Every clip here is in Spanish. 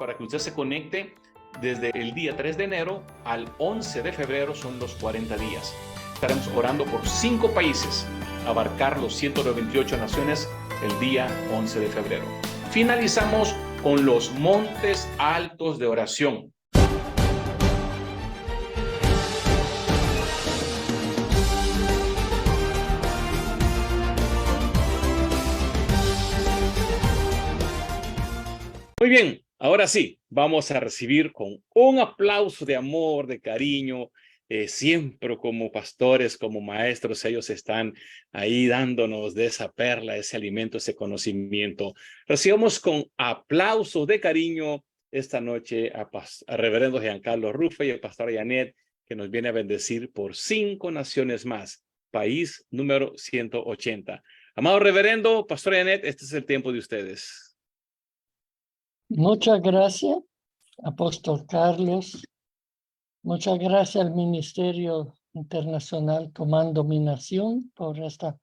para que usted se conecte desde el día 3 de enero al 11 de febrero, son los 40 días. Estaremos orando por 5 países, abarcar los 198 naciones el día 11 de febrero. Finalizamos con los montes altos de oración. Muy bien, ahora sí, vamos a recibir con un aplauso de amor, de cariño, siempre como pastores, como maestros, ellos están ahí dándonos de esa perla, ese alimento, ese conocimiento. Recibamos con aplausos de cariño esta noche a reverendo Giancarlo Rufe y al pastor Janet, que nos viene a bendecir por 5 naciones más, país número 180. Amado reverendo, pastor Janet, este es el tiempo de ustedes. Muchas gracias, Apóstol Carlos. Muchas gracias al Ministerio Internacional Comando Mi Nación por esta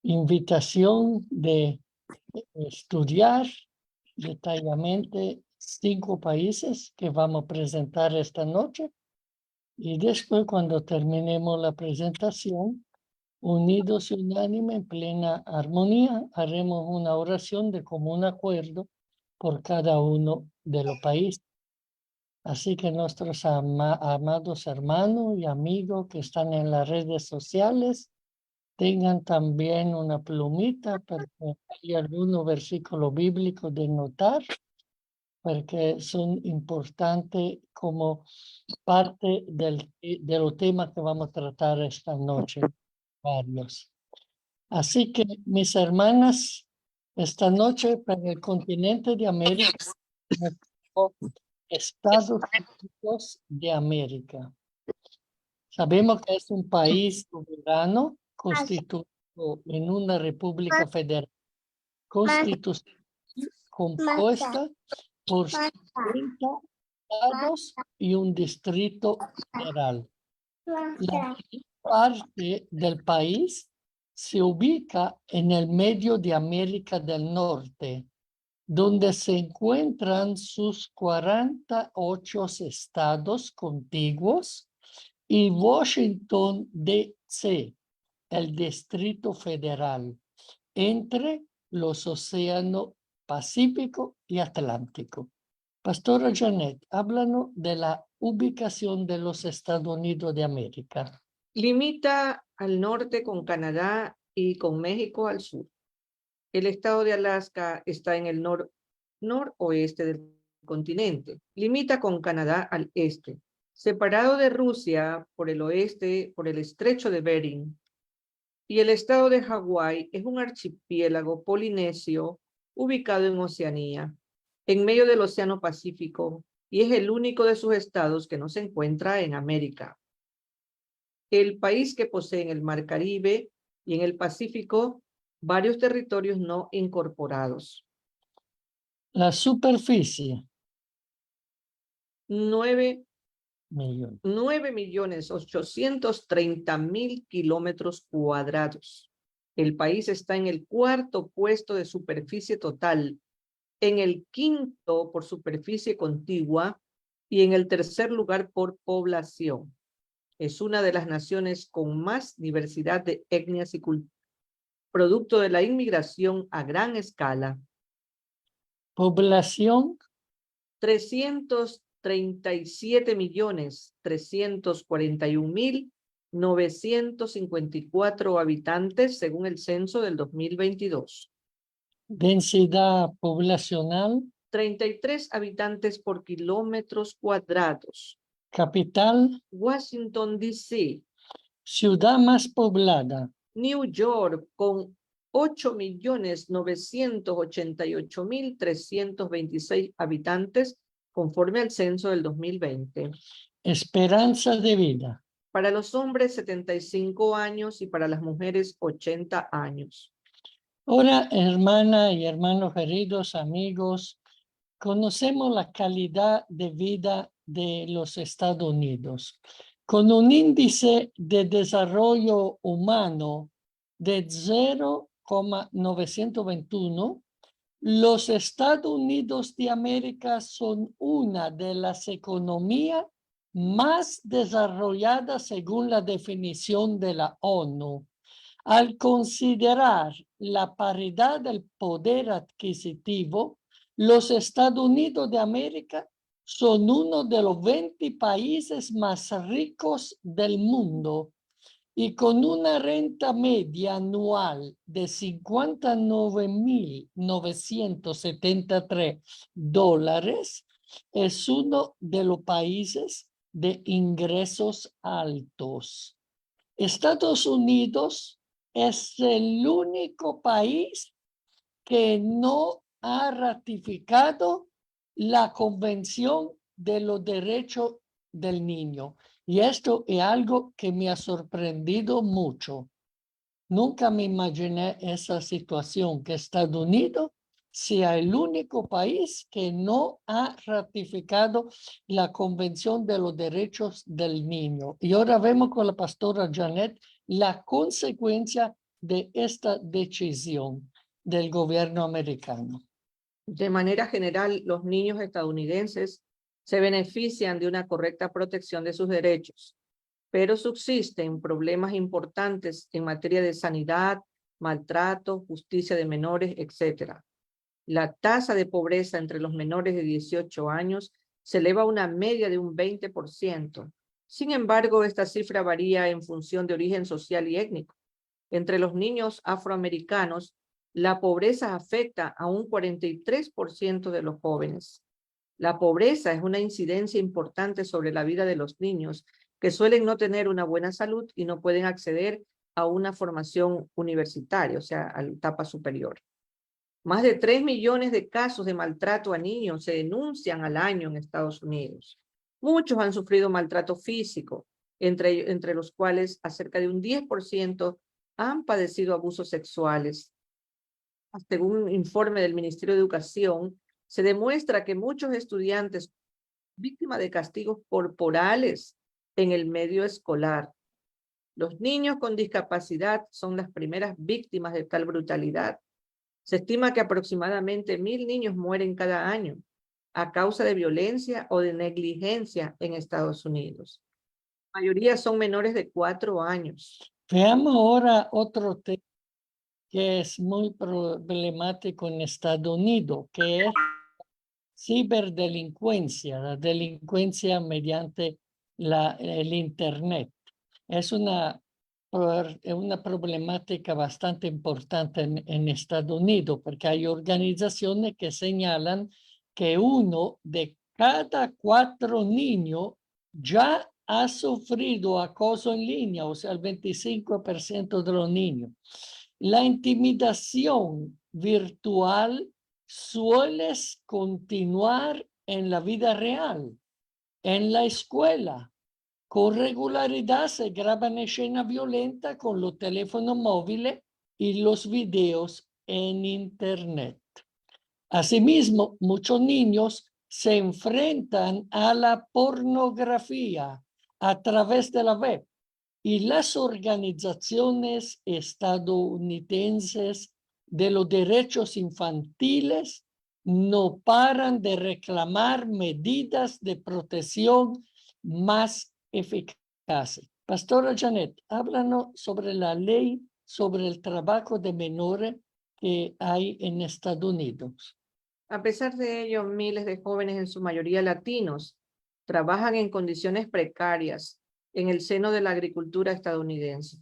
invitación de estudiar detalladamente 5 países que vamos a presentar esta noche. Y después, cuando terminemos la presentación, unidos y unánime en plena armonía, haremos una oración de común acuerdo por cada uno de los países. Así que nuestros amados hermanos y amigos que están en las redes sociales tengan también una plumita porque hay algunos versículos bíblicos de notar, porque son importantes como parte de los temas que vamos a tratar esta noche. Varios. Así que, mis hermanas, esta noche para el continente de América, Estados Unidos de América. Sabemos que es un país soberano constituido en una república federal constitucional compuesta por 50 estados y un distrito federal. La parte del país se ubica en el medio de América del Norte, donde se encuentran sus 48 estados contiguos y Washington, D.C., el Distrito Federal, entre los océanos Pacífico y Atlántico. Pastora Janet, háblanos de la ubicación de los Estados Unidos de América. Limita al norte con Canadá y con México al sur. El estado de Alaska está en el noroeste del continente. Limita con Canadá al este, separado de Rusia por el oeste por el estrecho de Bering. Y el estado de Hawái es un archipiélago polinesio ubicado en Oceanía, en medio del Océano Pacífico, y es el único de sus estados que no se encuentra en América. El país que posee en el Mar Caribe y en el Pacífico varios territorios no incorporados. La superficie. 9.830.000 kilómetros cuadrados. El país está en el 4º puesto de superficie total, en el 5º por superficie contigua y en el 3er lugar por población. Es una de las naciones con más diversidad de etnias y culturas, producto de la inmigración a gran escala. Población. 337.341.954 habitantes según el censo del 2022. Densidad poblacional. 33 habitantes por kilómetros cuadrados. Capital. Washington, D.C. Ciudad más poblada. New York, con 8.988.326 habitantes, conforme al censo del 2020. Esperanza de vida. Para los hombres, 75 años y para las mujeres, 80 años. Ahora, hermana y hermanos queridos, amigos, conocemos la calidad de vida de los Estados Unidos. Con un índice de desarrollo humano de 0,921, Los Estados Unidos de América son una de las economías más desarrolladas según la definición de la ONU. Al considerar la paridad del poder adquisitivo, los Estados Unidos de América son uno de los 20 países más ricos del mundo y con una renta media anual de $59.973, es uno de los países de ingresos altos. Estados Unidos es el único país que no ha ratificado la Convención de los Derechos del Niño. Y esto es algo que me ha sorprendido mucho. Nunca me imaginé esa situación, que Estados Unidos sea el único país que no ha ratificado la Convención de los Derechos del Niño. Y ahora vemos con la pastora Janet la consecuencia de esta decisión del gobierno americano. De manera general, los niños estadounidenses se benefician de una correcta protección de sus derechos, pero subsisten problemas importantes en materia de sanidad, maltrato, justicia de menores, etc. La tasa de pobreza entre los menores de 18 años se eleva a una media de un 20%. Sin embargo, esta cifra varía en función de origen social y étnico. Entre los niños afroamericanos, la pobreza afecta a un 43% de los jóvenes. La pobreza es una incidencia importante sobre la vida de los niños que suelen no tener una buena salud y no pueden acceder a una formación universitaria, o sea, a la etapa superior. Más de 3 millones de casos de maltrato a niños se denuncian al año en Estados Unidos. Muchos han sufrido maltrato físico, entre los cuales acerca de un 10% han padecido abusos sexuales. Según un informe del Ministerio de Educación, se demuestra que muchos estudiantes son víctimas de castigos corporales en el medio escolar. Los niños con discapacidad son las primeras víctimas de tal brutalidad. Se estima que aproximadamente 1,000 niños mueren cada año a causa de violencia o de negligencia en Estados Unidos. La mayoría son menores de 4 años. Veamos ahora otro tema que es muy problemático en Estados Unidos, que es ciberdelincuencia, la delincuencia mediante el Internet. Es una problemática bastante importante en Estados Unidos, porque hay organizaciones que señalan que 1 de cada 4 niños ya ha sufrido acoso en línea, o sea, el 25% de los niños. La intimidación virtual suele continuar en la vida real, en la escuela. Con regularidad se graban escenas violentas con los teléfonos móviles y los videos en Internet. Asimismo, muchos niños se enfrentan a la pornografía a través de la web y las organizaciones estadounidenses de los derechos infantiles no paran de reclamar medidas de protección más eficaces. Pastora Janet, háblanos sobre la ley sobre el trabajo de menores que hay en Estados Unidos. A pesar de ello, miles de jóvenes, en su mayoría latinos, trabajan en condiciones precarias en el seno de la agricultura estadounidense.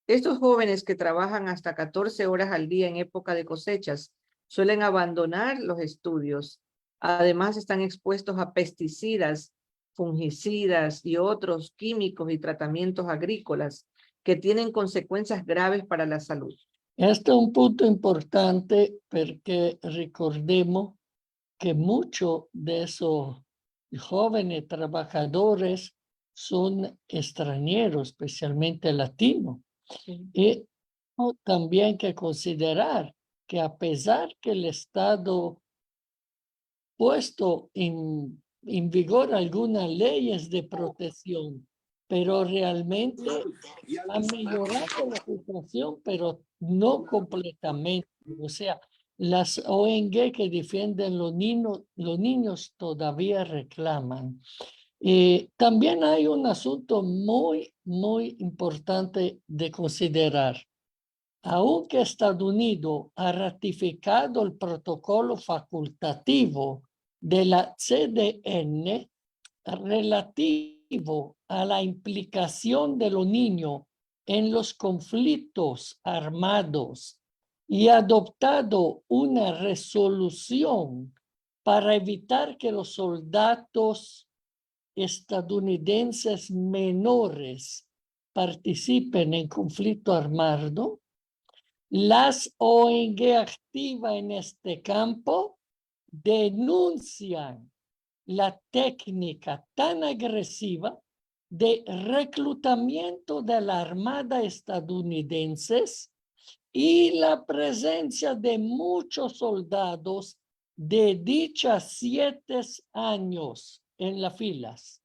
Estos jóvenes que trabajan hasta 14 horas al día en época de cosechas suelen abandonar los estudios. Además, están expuestos a pesticidas, fungicidas y otros químicos y tratamientos agrícolas que tienen consecuencias graves para la salud. Este es un punto importante porque recordemos que muchos de esos jóvenes trabajadores son extranjeros, especialmente latinos. Sí. Y también hay que considerar que a pesar que el Estado puesto en vigor algunas leyes de protección, pero realmente ha mejorado la situación, pero no completamente. O sea, las ONG que defienden los niños todavía reclaman. También hay un asunto muy importante de considerar. Aunque Estados Unidos ha ratificado el protocolo facultativo de la CDN relativo a la implicación de los niños en los conflictos armados y ha adoptado una resolución para evitar que los soldados estadounidenses menores participen en conflicto armado, las ONG activas en este campo denuncian la técnica tan agresiva de reclutamiento de la Armada estadounidense y la presencia de muchos soldados de dichas 7 años en las filas.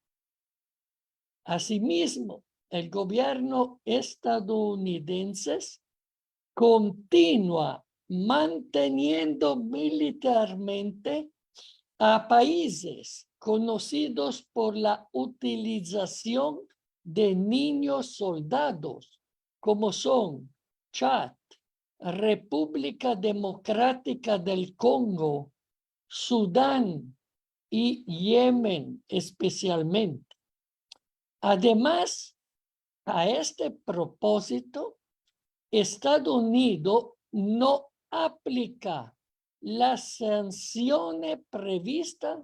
Asimismo, el gobierno estadounidense continúa manteniendo militarmente a países conocidos por la utilización de niños soldados, como son Chad, República Democrática del Congo, Sudán y Yemen especialmente. Además, a este propósito, Estados Unidos no aplica las sanciones previstas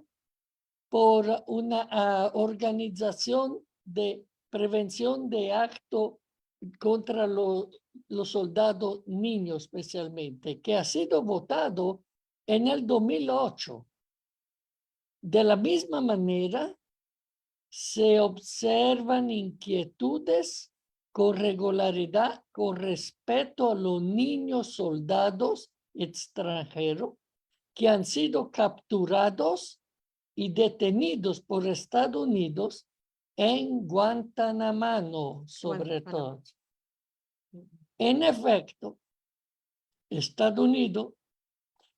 por una organización de prevención de actos contra los soldados niños especialmente, que ha sido votado en el 2008. De la misma manera, se observan inquietudes con regularidad con respecto a los niños soldados extranjeros que han sido capturados y detenidos por Estados Unidos en Guantánamo, sobre todo. En efecto, Estados Unidos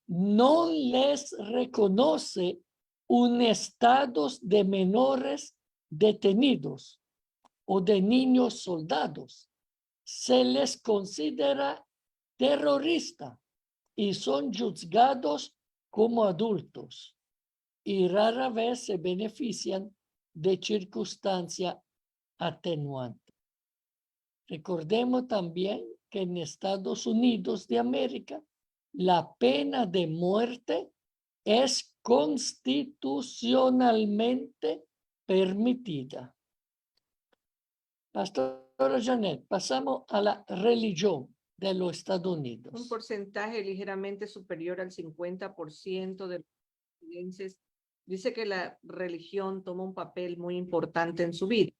no les reconoce un estatus de menores detenidos o de niños soldados. Se les considera terroristas y son juzgados como adultos y rara vez se benefician de circunstancia atenuante. Recordemos también que en Estados Unidos de América la pena de muerte es constitucionalmente permitida. Pastora Janet, pasamos a la religión de los Estados Unidos. Un porcentaje ligeramente superior al 50% de los estadounidenses dice que la religión toma un papel muy importante en su vida,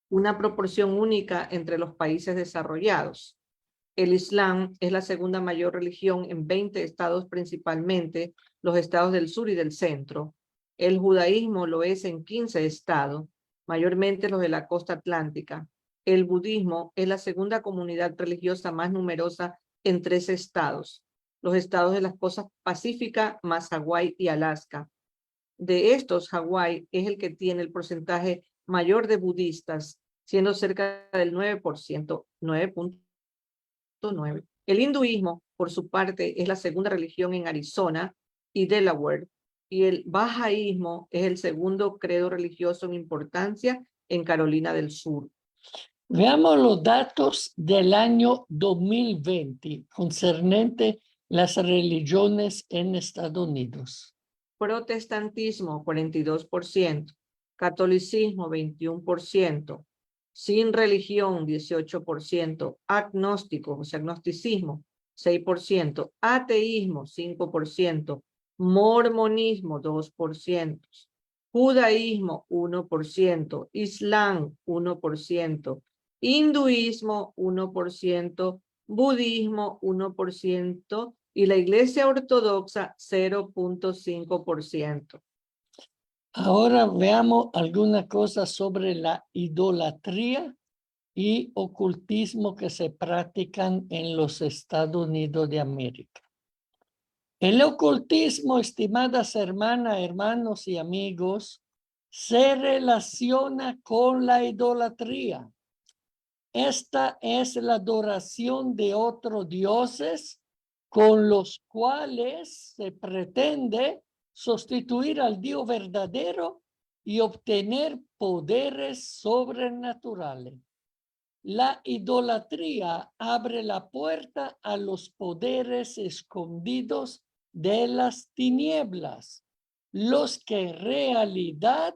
una proporción única entre los países desarrollados. El Islam es la segunda mayor religión en 20 estados, principalmente los estados del sur y del centro. El judaísmo lo es en 15 estados, mayormente los de la costa atlántica. El budismo es la segunda comunidad religiosa más numerosa en 13 estados, los estados de las costas pacíficas más Hawái y Alaska. De estos, Hawái es el que tiene el porcentaje mayor de budistas, siendo cerca del 9%, 9.9%. El hinduismo, por su parte, es la segunda religión en Arizona y Delaware, y el bahaísmo es el segundo credo religioso en importancia en Carolina del Sur. Veamos los datos del año 2020 concernente las religiones en Estados Unidos. Protestantismo, 42%, catolicismo, 21%, sin religión, 18%, agnóstico, o sea, agnosticismo, 6%, ateísmo, 5%, mormonismo, 2%, judaísmo, 1%, islam, 1%, hinduismo, 1%, budismo, 1%, y la Iglesia Ortodoxa 0.5%. Ahora veamos alguna cosa sobre la idolatría y ocultismo que se practican en los Estados Unidos de América. El ocultismo, estimadas hermanas, hermanos y amigos, se relaciona con la idolatría. Esta es la adoración de otros dioses con los cuales se pretende sustituir al Dios verdadero y obtener poderes sobrenaturales. La idolatría abre la puerta a los poderes escondidos de las tinieblas, los que en realidad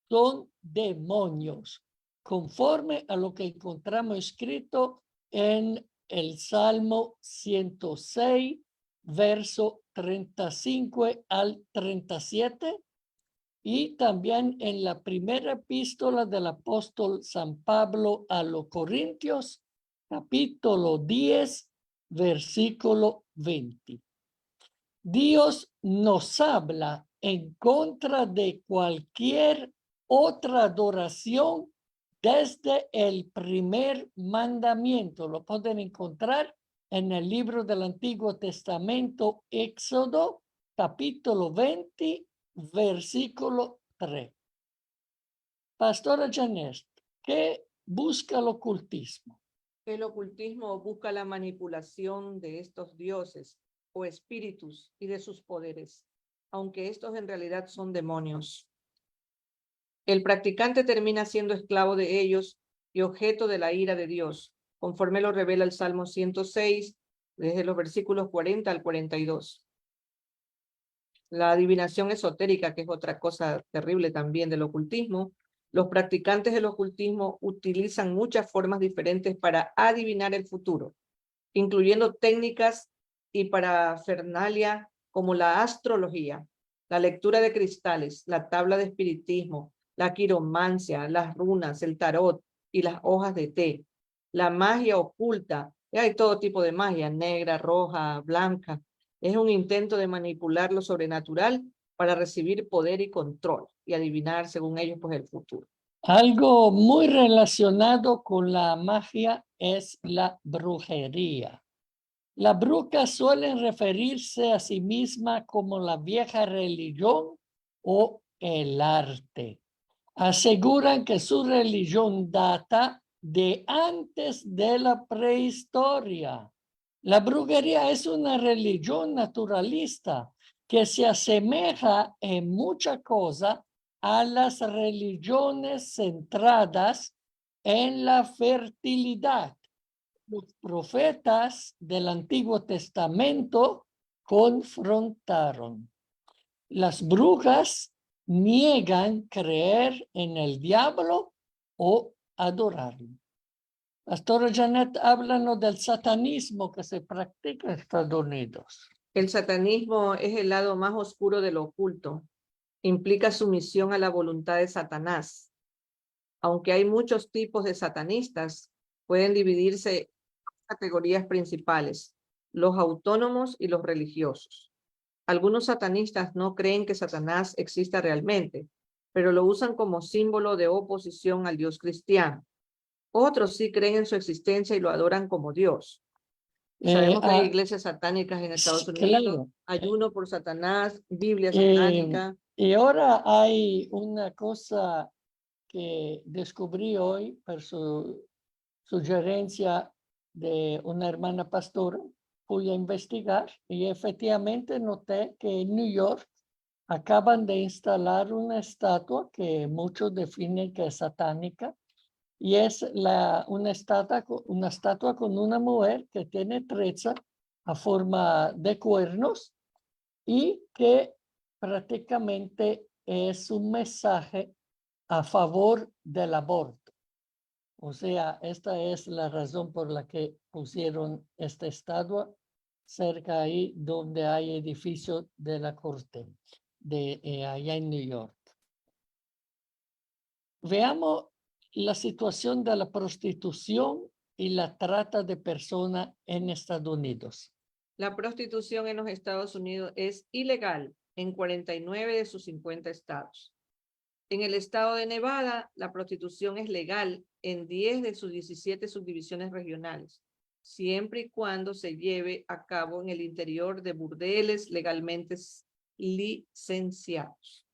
son demonios, conforme a lo que encontramos escrito en el Salmo 106, verso 35 al 37, y también en la primera epístola del apóstol San Pablo a los Corintios, capítulo 10, versículo 20. Dios nos habla en contra de cualquier otra adoración desde el primer mandamiento. Lo pueden encontrar en el libro del Antiguo Testamento, Éxodo, capítulo 20, versículo 3. Pastora Janet, ¿qué busca el ocultismo? El ocultismo busca la manipulación de estos dioses o espíritus y de sus poderes, aunque estos en realidad son demonios. El practicante termina siendo esclavo de ellos y objeto de la ira de Dios, conforme lo revela el Salmo 106, desde los versículos 40 al 42. La adivinación esotérica, que es otra cosa terrible también del ocultismo. Los practicantes del ocultismo utilizan muchas formas diferentes para adivinar el futuro, incluyendo técnicas y parafernalia como la astrología, la lectura de cristales, la tabla de espiritismo, la quiromancia, las runas, el tarot y las hojas de té, la magia oculta. Y hay todo tipo de magia, negra, roja, blanca. Es un intento de manipular lo sobrenatural para recibir poder y control y adivinar, según ellos, pues el futuro. Algo muy relacionado con la magia es la brujería. Las brujas suelen referirse a sí misma como la vieja religión o el arte. Aseguran que su religión data de antes de la prehistoria. La brujería es una religión naturalista que se asemeja en mucha cosa a las religiones centradas en la fertilidad. Los profetas del Antiguo Testamento confrontaron. Las brujas niegan creer en el diablo o adorarlo. Pastora Janet, háblanos del satanismo que se practica en Estados Unidos. El satanismo es el lado más oscuro de lo oculto. Implica sumisión a la voluntad de Satanás. Aunque hay muchos tipos de satanistas, pueden dividirse en categorías principales: los autónomos y los religiosos. Algunos satanistas no creen que Satanás exista realmente, pero lo usan como símbolo de oposición al Dios cristiano. Otros sí creen en su existencia y lo adoran como Dios. Sabemos que hay iglesias satánicas en Estados Unidos, claro. ayuno por Satanás, Biblia satánica. Y ahora hay una cosa que descubrí hoy por su sugerencia de una hermana pastora. Fui a investigar y efectivamente noté que en New York acaban de instalar una estatua que muchos definen que es satánica, y es una estatua con una mujer que tiene trenza a forma de cuernos y que prácticamente es un mensaje a favor del aborto. O sea, esta es la razón por la que pusieron esta estatua cerca ahí donde hay edificio de la corte allá en New York. Veamos la situación de la prostitución y la trata de personas en Estados Unidos. La prostitución en los Estados Unidos es ilegal en 49 de sus 50 estados. En el estado de Nevada, la prostitución es legal en 10 de sus 17 subdivisiones regionales. siempre y cuando se lleve a cabo en el interior de burdeles legalmente licenciados.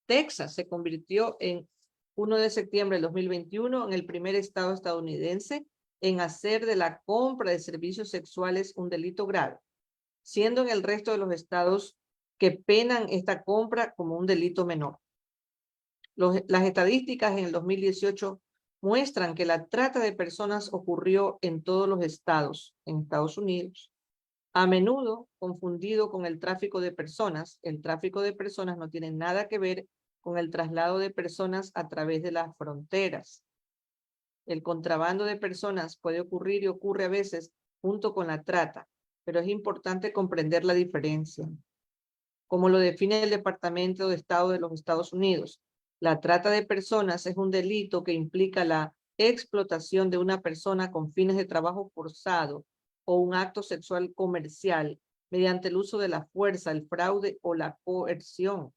Texas se convirtió en 1 de septiembre del 2021 en el primer estado estadounidense en hacer de la compra de servicios sexuales un delito grave, siendo en el resto de los estados que penan esta compra como un delito menor. Las estadísticas en el 2018 muestran que la trata de personas ocurrió en todos los estados en Estados Unidos, a menudo confundido con el tráfico de personas. El tráfico de personas no tiene nada que ver con el traslado de personas a través de las fronteras. El contrabando de personas puede ocurrir y ocurre a veces junto con la trata, pero es importante comprender la diferencia. Como lo define el Departamento de Estado de los Estados Unidos, la trata de personas es un delito que implica la explotación de una persona con fines de trabajo forzado o un acto sexual comercial mediante el uso de la fuerza, el fraude o la coerción.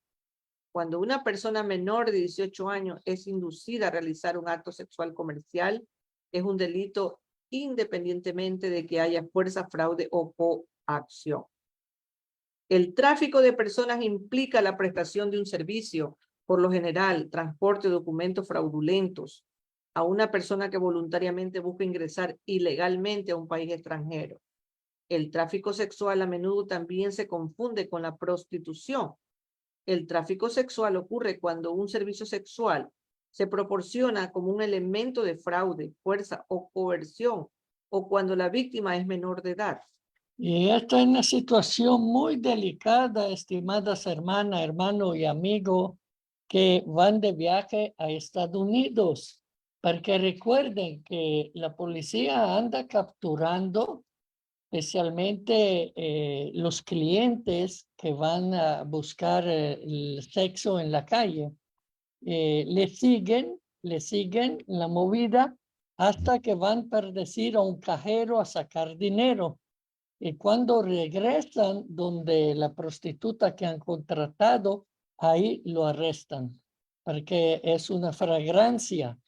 Cuando una persona menor de 18 años es inducida a realizar un acto sexual comercial, es un delito independientemente de que haya fuerza, fraude o coacción. El tráfico de personas implica la prestación de un servicio, por lo general, transporte de documentos fraudulentos a una persona que voluntariamente busca ingresar ilegalmente a un país extranjero. El tráfico sexual a menudo también se confunde con la prostitución. El tráfico sexual ocurre cuando un servicio sexual se proporciona como un elemento de fraude, fuerza o coerción, o cuando la víctima es menor de edad. Y esta es una situación muy delicada, estimadas hermanas, hermanos y amigos que van de viaje a Estados Unidos, porque recuerden que la policía anda capturando especialmente los clientes que van a buscar el sexo en la calle. Le siguen la movida hasta que van por decir a un cajero a sacar dinero. Y cuando regresan donde la prostituta que han contratado, ahí lo arrestan, porque es una fragancia.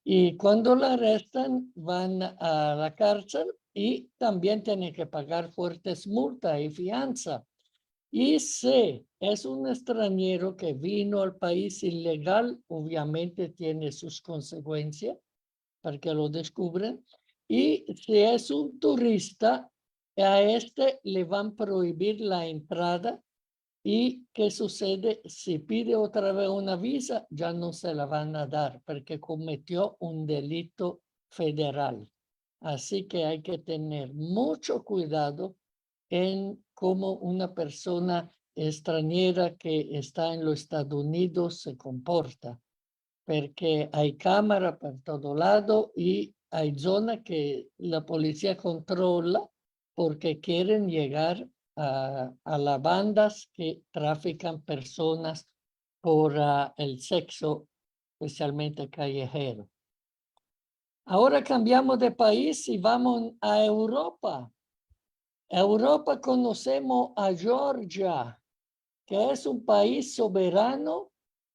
Y cuando la arrestan, van a la cárcel y también tienen que pagar fuertes multas y fianza. Y si es un extranjero que vino al país ilegal, obviamente tiene sus consecuencias para que lo descubren. Y si es un turista, a este le van a prohibir la entrada. ¿Y qué sucede? Si pide otra vez una visa, ya no se la van a dar porque cometió un delito federal. Así que hay que tener mucho cuidado en cómo una persona extranjera que está en los Estados Unidos se comporta, porque hay cámara por todo lado y hay zonas que la policía controla porque quieren llegar a las bandas que trafican personas por el sexo, especialmente callejero. Ahora cambiamos de país y vamos a Europa. Europa conocemos a Georgia, que es un país soberano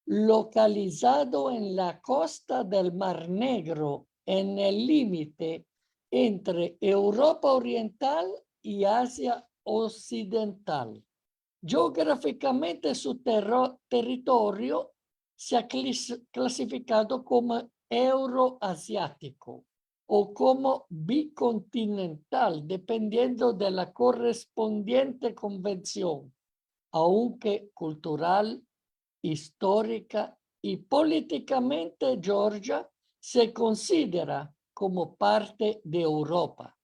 localizado en la costa del Mar Negro, en el límite entre Europa Oriental y Asia Occidental. Geográficamente su territorio se ha clasificado como euroasiático o como bicontinental, dependiendo de la correspondiente convención, aunque cultural, histórica y políticamente Georgia se considera como parte de Europa.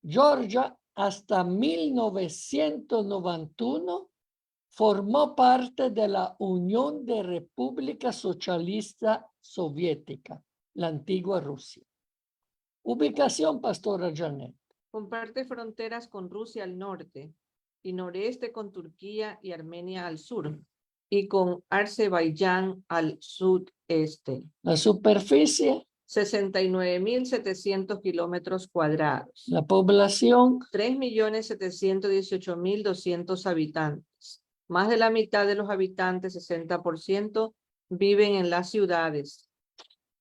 Georgia hasta 1991 formó parte de la Unión de Repúblicas Socialistas Soviéticas, la antigua Rusia. Ubicación, Pastora Janet. Comparte fronteras con Rusia al norte y noreste con Turquía y Armenia al sur y con Azerbaiyán al sudeste. La superficie. 69.700 kilómetros cuadrados. La población. 3.718.200 habitantes. Más de la mitad de los habitantes, 60%, viven en las ciudades.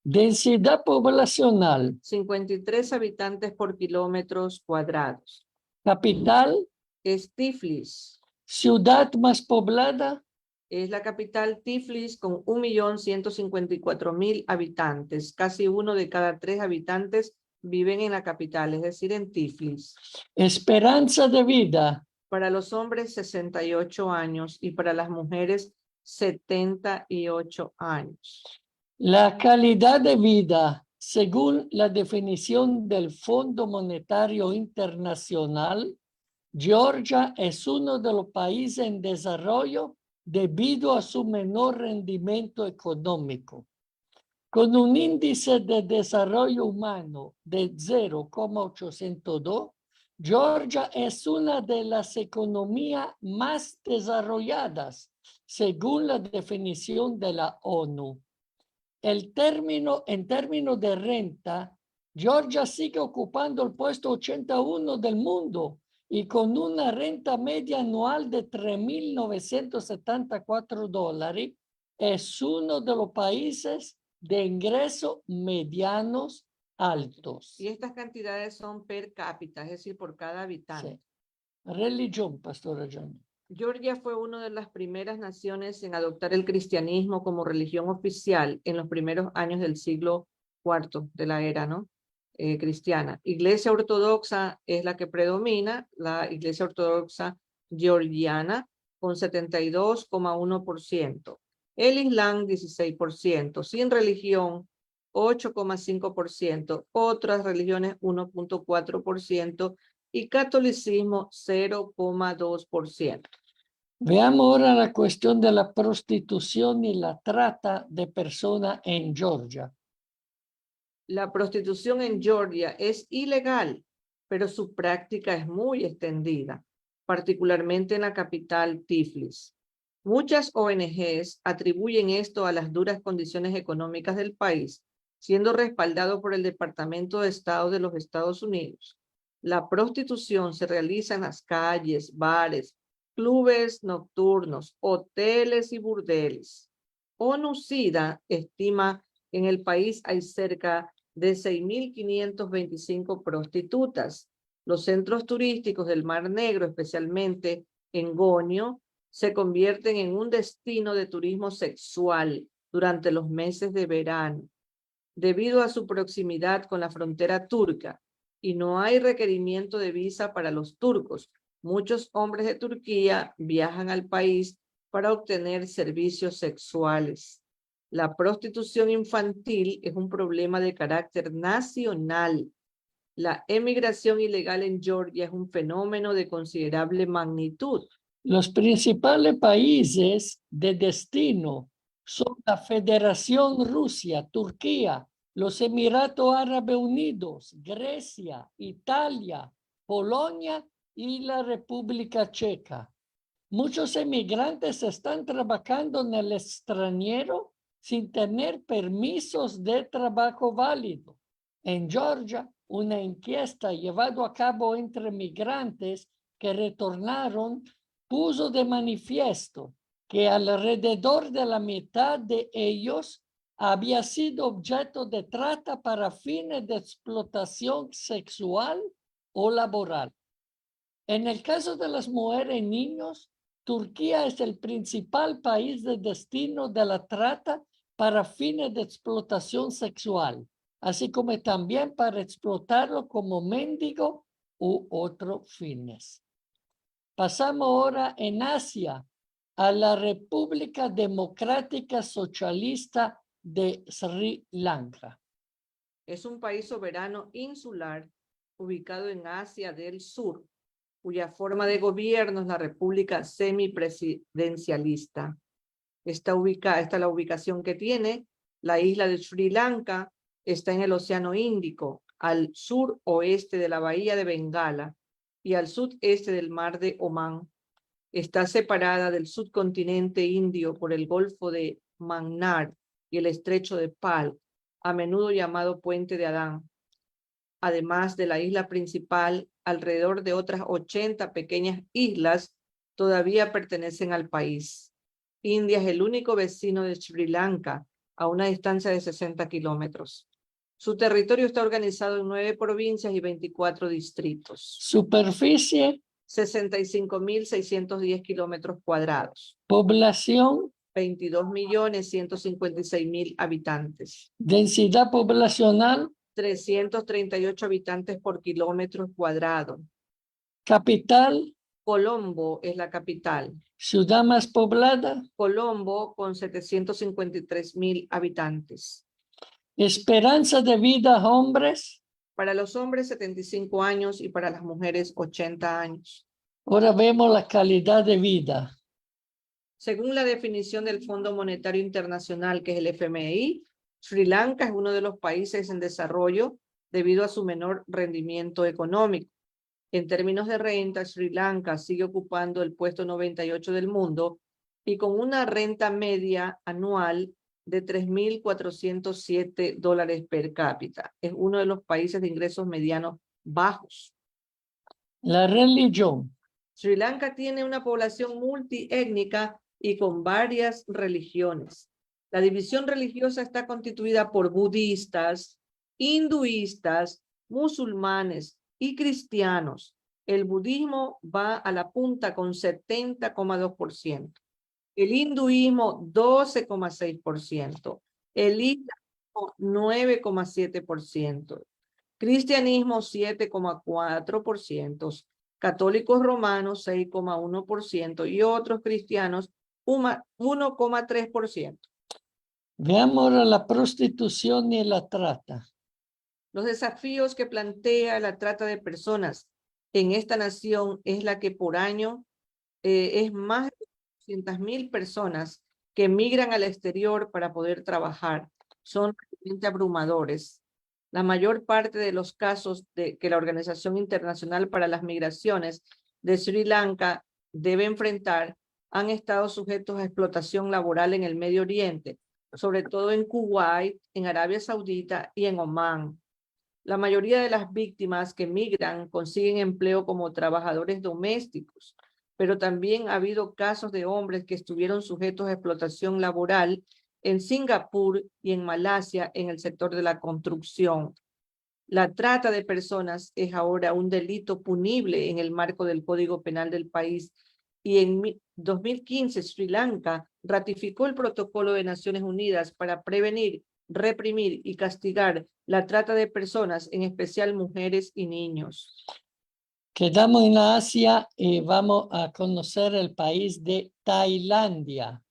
Densidad poblacional. 53 habitantes por kilómetros cuadrados. Capital. Es Tiflis. Ciudad más poblada. Es la capital Tiflis con 1.154.000 habitantes. Casi 1 de cada 3 habitantes viven en la capital, es decir, en Tiflis. Esperanza de vida. Para los hombres, 68 años y para las mujeres, 78 años. La calidad de vida, según la definición del Fondo Monetario Internacional, Georgia es uno de los países en desarrollo debido a su menor rendimiento económico. Con un índice de desarrollo humano de 0,802, Georgia es una de las economías más desarrolladas, según la definición de la ONU. En términos de renta, Georgia sigue ocupando el puesto 81 del mundo y con una renta media anual de $3.974, es uno de los países de ingresos medianos altos. Y estas cantidades son per cápita, es decir, por cada habitante. Sí. Religión, Pastora Johnny. Georgia fue una de las primeras naciones en adoptar el cristianismo como religión oficial en los primeros años del siglo IV de la era, ¿no? Cristiana. Iglesia ortodoxa es la que predomina, la Iglesia ortodoxa georgiana con 72,1%. El Islam 16%, sin religión 8,5%, otras religiones 1,4% y catolicismo 0,2%. Veamos ahora la cuestión de la prostitución y la trata de personas en Georgia. La prostitución en Georgia es ilegal, pero su práctica es muy extendida, particularmente en la capital Tiflis. Muchas ONGs atribuyen esto a las duras condiciones económicas del país, siendo respaldado por el Departamento de Estado de los Estados Unidos. La prostitución se realiza en las calles, bares, clubes nocturnos, hoteles y burdeles. ONU-SIDA estima que en el país hay cerca de 6.525 prostitutas. Los centros turísticos del Mar Negro, especialmente en Gonio, se convierten en un destino de turismo sexual durante los meses de verano, debido a su proximidad con la frontera turca, y no hay requerimiento de visa para los turcos. Muchos hombres de Turquía viajan al país para obtener servicios sexuales. La prostitución infantil es un problema de carácter nacional. La emigración ilegal en Georgia es un fenómeno de considerable magnitud. Los principales países de destino son la Federación Rusia, Turquía, los Emiratos Árabes Unidos, Grecia, Italia, Polonia y la República Checa. Muchos emigrantes están trabajando en el extranjero sin tener permisos de trabajo válido. En Georgia, una encuesta llevada a cabo entre migrantes que retornaron puso de manifiesto que alrededor de la mitad de ellos había sido objeto de trata para fines de explotación sexual o laboral. En el caso de las mujeres y niños, Turquía es el principal país de destino de la trata para fines de explotación sexual, así como también para explotarlo como mendigo u otros fines. Pasamos ahora en Asia a la República Democrática Socialista de Sri Lanka. Es un país soberano insular ubicado en Asia del Sur, cuya forma de gobierno es la República semipresidencialista. Esta es la ubicación que tiene. La isla de Sri Lanka está en el Océano Índico, al sur-oeste de la Bahía de Bengala y al sudeste del Mar de Omán. Está separada del subcontinente indio por el Golfo de Mannar y el Estrecho de Palk, a menudo llamado Puente de Adán. Además de la isla principal, alrededor de otras 80 pequeñas islas todavía pertenecen al país. India es el único vecino de Sri Lanka a una distancia de 60 kilómetros. Su territorio está organizado en 9 provincias y 24 distritos. Superficie, 65.610 kilómetros cuadrados. población, 22.156.000 habitantes. densidad poblacional, 338 habitantes por kilómetro cuadrado. capital, Colombo es la capital. ciudad más poblada, Colombo con 753.000 habitantes. esperanza de vida, hombres. Para los hombres 75 años y para las mujeres 80 años. Ahora vemos la calidad de vida. Según la definición del Fondo Monetario Internacional, que es el FMI, Sri Lanka es uno de los países en desarrollo debido a su menor rendimiento económico. En términos de renta, Sri Lanka sigue ocupando el puesto 98 del mundo y con una renta media anual de $3.407 per cápita. Es uno de los países de ingresos medianos bajos. La religión, Sri Lanka tiene una población multiétnica y con varias religiones. La división religiosa está constituida por budistas, hinduistas, musulmanes y cristianos. El budismo va a la punta con 70,2%. El hinduismo 12,6%. El islamismo 9,7%. Cristianismo 7,4%. Católicos romanos 6,1% y otros cristianos 1,3%. veamos ahora la prostitución y la trata. Los desafíos que plantea la trata de personas en esta nación es la que por año es más de 200.000 personas que migran al exterior para poder trabajar. Son realmente abrumadores. La mayor parte de los casos que la Organización Internacional para las Migraciones de Sri Lanka debe enfrentar han estado sujetos a explotación laboral en el Medio Oriente, sobre todo en Kuwait, en Arabia Saudita y en Omán. La mayoría de las víctimas que migran consiguen empleo como trabajadores domésticos, pero también ha habido casos de hombres que estuvieron sujetos a explotación laboral en Singapur y en Malasia en el sector de la construcción. La trata de personas es ahora un delito punible en el marco del Código Penal del país y en 2015 Sri Lanka ratificó el Protocolo de Naciones Unidas para prevenir, reprimir y castigar la trata de personas, en especial mujeres y niños. Quedamos en Asia y vamos a conocer el país de Tailandia.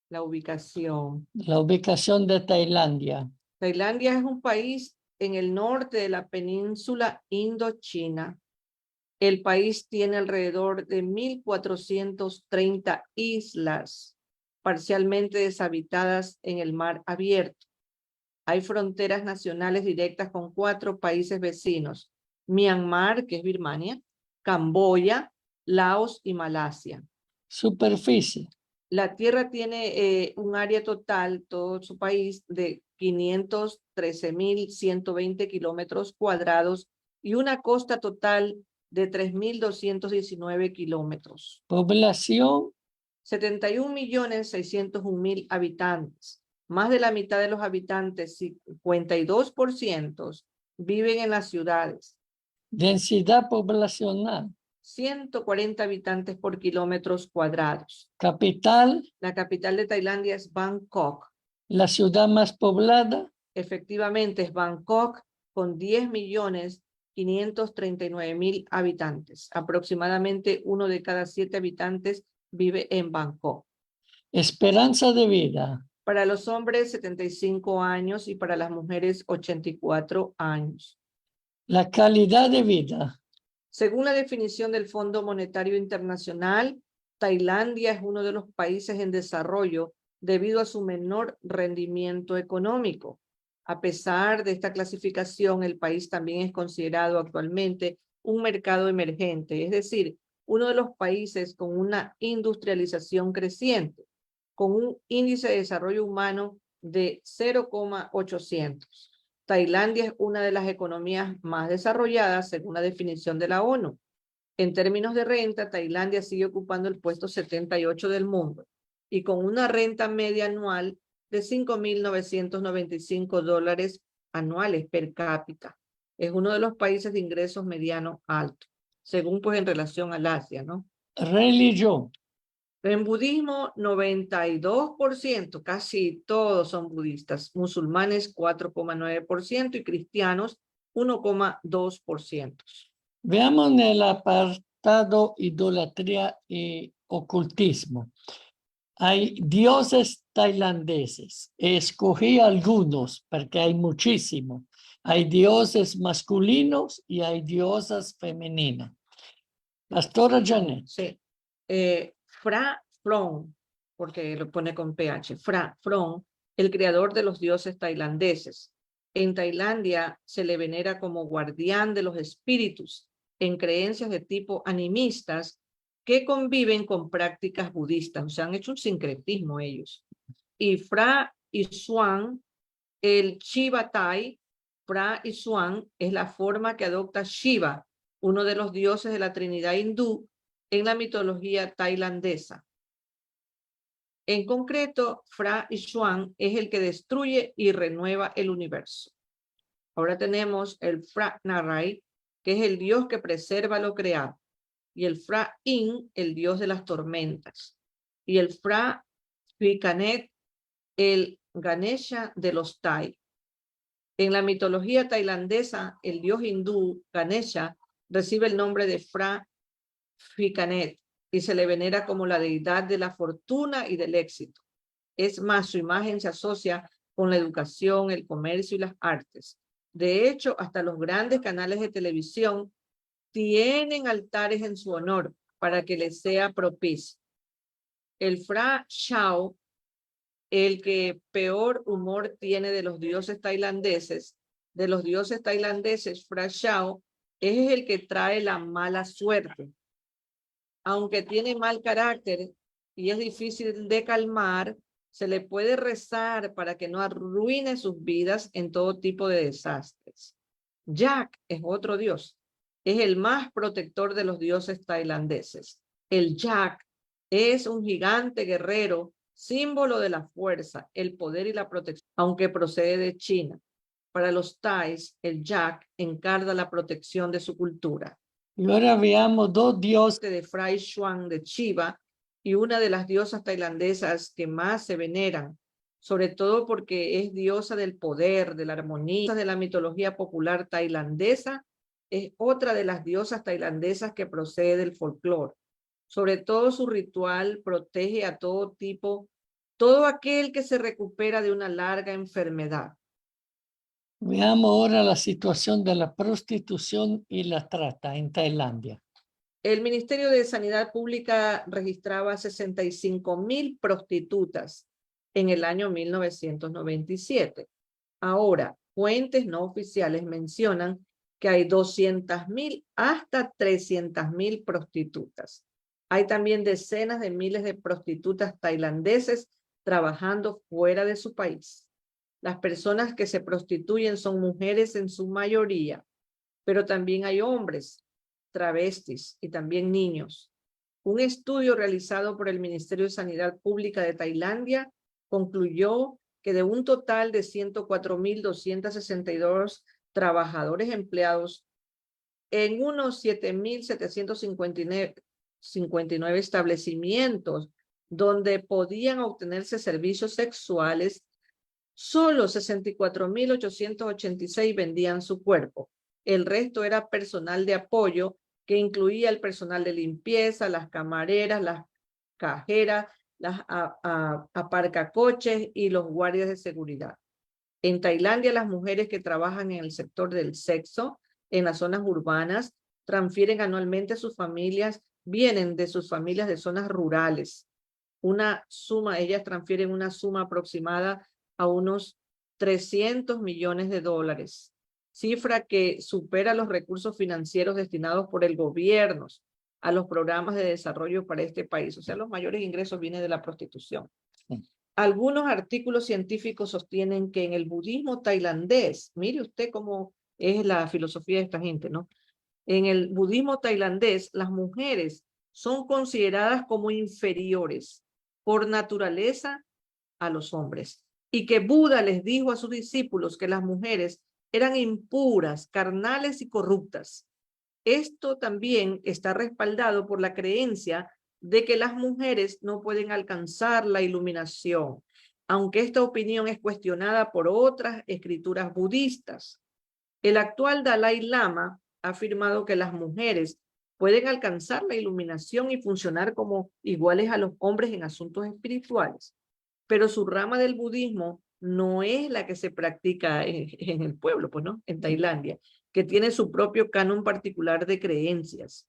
La ubicación. La ubicación de Tailandia. Tailandia es un país en el norte de la península Indochina. El país tiene alrededor de 1.430 islas, parcialmente deshabitadas en el mar abierto. Hay fronteras nacionales directas con 4 países vecinos: Myanmar, que es Birmania, Camboya, Laos y Malasia. Superficie, La tierra tiene un área total, todo su país, de 513.120 kilómetros cuadrados y una costa total de 3.219 kilómetros. población, 71.601.000 habitantes. Más de la mitad de los habitantes, 52%, viven en las ciudades. densidad poblacional, 140 habitantes por kilómetros cuadrados. capital, La capital de Tailandia es Bangkok. la ciudad más poblada, Efectivamente es Bangkok con 10.539.000 habitantes. Aproximadamente 1 de cada 7 habitantes vive en Bangkok. esperanza de vida, Para los hombres 75 años y para las mujeres 84 años. la calidad de vida, Según la definición del Fondo Monetario Internacional, Tailandia es uno de los países en desarrollo debido a su menor rendimiento económico. A pesar de esta clasificación, el país también es considerado actualmente un mercado emergente, es decir, uno de los países con una industrialización creciente, con un índice de desarrollo humano de 0,800. Tailandia es una de las economías más desarrolladas según la definición de la ONU. En términos de renta, Tailandia sigue ocupando el puesto 78 del mundo y con una renta media anual de $5.995 anuales per cápita. Es uno de los países de ingresos mediano alto, según pues en relación al Asia, ¿no? Religión. En budismo, 92%, casi todos son budistas, musulmanes 4,9% y cristianos 1,2%. Veamos en el apartado idolatría y ocultismo. Hay dioses tailandeses. Escogí algunos porque hay muchísimos. Hay dioses masculinos y hay diosas femeninas. Pastora Janet. Sí. Phra Phrom, porque lo pone con PH. Phra Phrom, el creador de los dioses tailandeses. En Tailandia se le venera como guardián de los espíritus en creencias de tipo animistas que conviven con prácticas budistas. O sea, han hecho un sincretismo ellos. Y Phra Isuan, el Shiva Tai, Phra Isuan es la forma que adopta Shiva, uno de los dioses de la Trinidad hindú, en la mitología tailandesa. En concreto, Phra Isuan es el que destruye y renueva el universo. Ahora tenemos el Phra Narai, que es el dios que preserva lo creado, y el Phra In, el dios de las tormentas, y el Phra Phikanet, el Ganesha de los Tai. En la mitología tailandesa, el dios hindú Ganesha recibe el nombre de Phra Phikanet y se le venera como la deidad de la fortuna y del éxito. Es más, su imagen se asocia con la educación, el comercio y las artes. De hecho, hasta los grandes canales de televisión tienen altares en su honor para que les sea propicio. El Phra Shao, el que peor humor tiene de los dioses tailandeses, Phra Shao es el que trae la mala suerte. Aunque tiene mal carácter y es difícil de calmar, se le puede rezar para que no arruine sus vidas en todo tipo de desastres. Jack es otro dios. Es el más protector de los dioses tailandeses. El Jack es un gigante guerrero, símbolo de la fuerza, el poder y la protección, aunque procede de China. Para los Thais, el Jack encarna la protección de su cultura. Y ahora veamos dos dioses. De Phra Isuan de Shiva y una de las diosas tailandesas que más se veneran, sobre todo porque es diosa del poder, de la armonía, de la mitología popular tailandesa. Es otra de las diosas tailandesas que procede del folclore. Sobre todo su ritual protege a todo aquel que se recupera de una larga enfermedad. Veamos ahora la situación de la prostitución y la trata en Tailandia. El Ministerio de Sanidad Pública registraba 65,000 prostitutas en el año 1997. Ahora, fuentes no oficiales mencionan que hay 200,000 hasta 300,000 prostitutas. Hay también decenas de miles de prostitutas tailandeses trabajando fuera de su país. Las personas que se prostituyen son mujeres en su mayoría, pero también hay hombres, travestis y también niños. Un estudio realizado por el Ministerio de Sanidad Pública de Tailandia concluyó que de un total de 104,262 trabajadores empleados en unos 7,759 establecimientos donde podían obtenerse servicios sexuales, solo 64,886 vendían su cuerpo. El resto era personal de apoyo que incluía el personal de limpieza, las camareras, las cajeras, las aparcacoches y los guardias de seguridad. En Tailandia, las mujeres que trabajan en el sector del sexo, en las zonas urbanas, transfieren anualmente a sus familias, vienen de sus familias de zonas rurales. Ellas transfieren una suma aproximada a unos $300 millones, cifra que supera los recursos financieros destinados por el gobierno a los programas de desarrollo para este país. O sea, los mayores ingresos vienen de la prostitución. Algunos artículos científicos sostienen que en el budismo tailandés, mire usted cómo es la filosofía de esta gente, ¿no? En el budismo tailandés, las mujeres son consideradas como inferiores por naturaleza a los hombres. y que Buda les dijo a sus discípulos que las mujeres eran impuras, carnales y corruptas. Esto también está respaldado por la creencia de que las mujeres no pueden alcanzar la iluminación, aunque esta opinión es cuestionada por otras escrituras budistas. El actual Dalai Lama ha afirmado que las mujeres pueden alcanzar la iluminación y funcionar como iguales a los hombres en asuntos espirituales, pero su rama del budismo no es la que se practica en el pueblo, pues no, en Tailandia, que tiene su propio canon particular de creencias.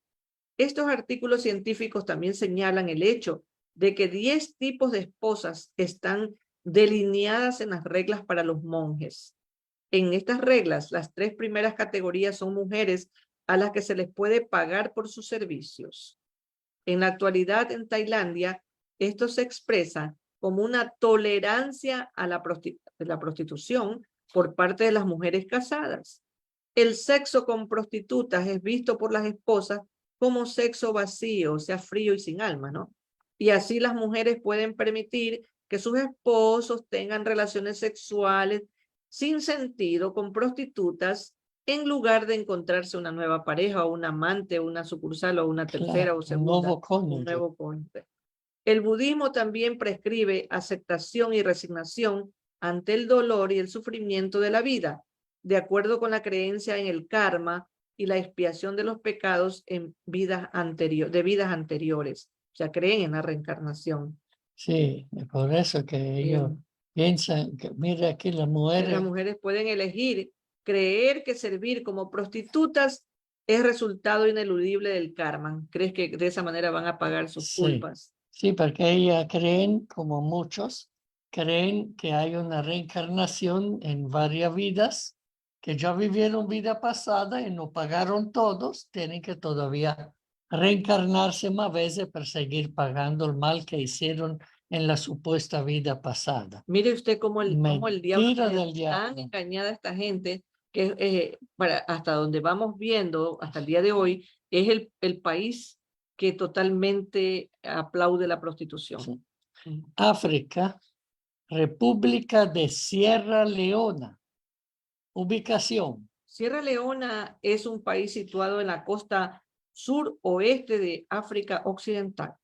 Estos artículos científicos también señalan el hecho de que 10 tipos de esposas están delineadas en las reglas para los monjes. En estas reglas, las 3 primeras categorías son mujeres a las que se les puede pagar por sus servicios. En la actualidad, en Tailandia, esto se expresa como una tolerancia a la prostitución por parte de las mujeres casadas. El sexo con prostitutas es visto por las esposas como sexo vacío, o sea, frío y sin alma, ¿no? Y así las mujeres pueden permitir que sus esposos tengan relaciones sexuales sin sentido con prostitutas en lugar de encontrarse una nueva pareja o un amante, una sucursal o una tercera o segunda, un nuevo cónyuge. El budismo también prescribe aceptación y resignación ante el dolor y el sufrimiento de la vida, de acuerdo con la creencia en el karma y la expiación de los pecados en vidas anteriores. O sea, creen en la reencarnación. Sí, por eso que ellos piensan que, mira aquí las mujeres pueden elegir creer que servir como prostitutas es resultado ineludible del karma. ¿Crees que de esa manera van a pagar sus culpas? Sí, porque ellas creen, como muchos, creen que hay una reencarnación en varias vidas, que ya vivieron vida pasada y no pagaron todos, tienen que todavía reencarnarse más veces para seguir pagando el mal que hicieron en la supuesta vida pasada. Mire usted cómo el diablo del tan engañada a esta gente, que hasta donde vamos viendo, hasta el día de hoy, es el país que totalmente aplaude la prostitución. Sí. África, República de Sierra Leona. Ubicación. Sierra Leona es un país situado en la costa suroeste de África Occidental.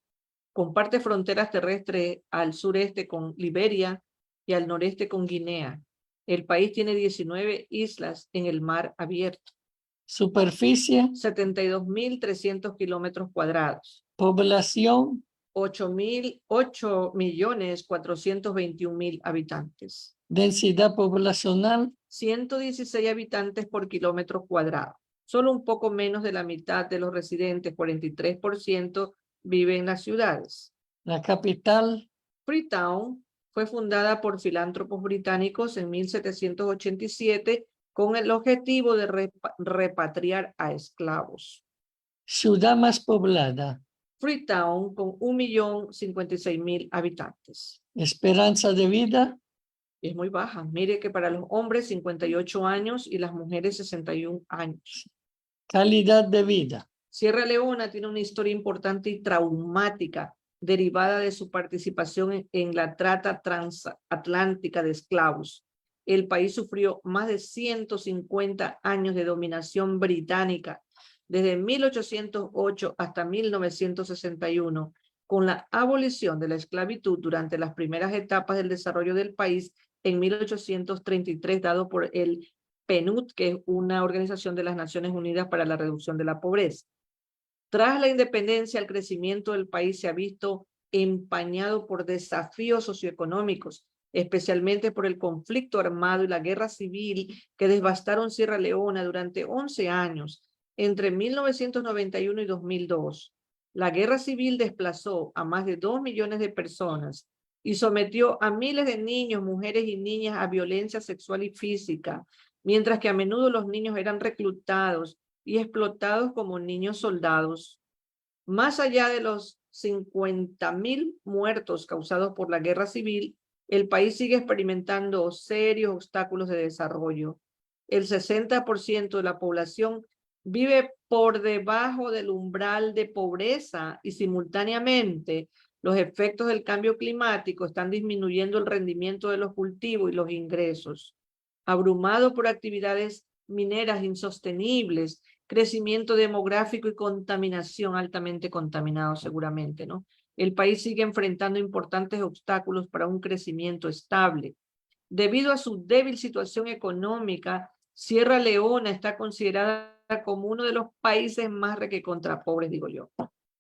Comparte fronteras terrestres al sureste con Liberia y al noreste con Guinea. El país tiene 19 islas en el mar abierto. Superficie. 72.300 kilómetros cuadrados. Población. 8.421.000 habitantes. Densidad poblacional. 116 habitantes por kilómetro cuadrado. Solo un poco menos de la mitad de los residentes, 43%, vive en las ciudades. La capital. Freetown fue fundada por filántropos británicos en 1787 con el objetivo de repatriar a esclavos. Ciudad más poblada. Freetown con 1.056.000 habitantes. Esperanza de vida. Es muy baja. Mire que para los hombres 58 años y las mujeres 61 años. Calidad de vida. Sierra Leona tiene una historia importante y traumática derivada de su participación en la trata transatlántica de esclavos. El país sufrió más de 150 años de dominación británica, desde 1808 hasta 1961, con la abolición de la esclavitud durante las primeras etapas del desarrollo del país en 1833, dado por el PNUD, que es una organización de las Naciones Unidas para la Reducción de la Pobreza. Tras la independencia, el crecimiento del país se ha visto empañado por desafíos socioeconómicos, especialmente por el conflicto armado y la guerra civil que devastaron Sierra Leona durante 11 años, entre 1991 y 2002. La guerra civil desplazó a más de 2 millones de personas y sometió a miles de niños, mujeres y niñas a violencia sexual y física, mientras que a menudo los niños eran reclutados y explotados como niños soldados. Más allá de los 50.000 muertos causados por la guerra civil, el país sigue experimentando serios obstáculos de desarrollo. El 60% de la población vive por debajo del umbral de pobreza y simultáneamente Los efectos del cambio climático están disminuyendo el rendimiento de los cultivos y los ingresos. Abrumado por actividades mineras insostenibles, crecimiento demográfico y contaminación, altamente contaminado seguramente, ¿no? El país sigue enfrentando importantes obstáculos para un crecimiento estable. Debido a su débil situación económica, Sierra Leona está considerada como uno de los países más pobres, digo yo.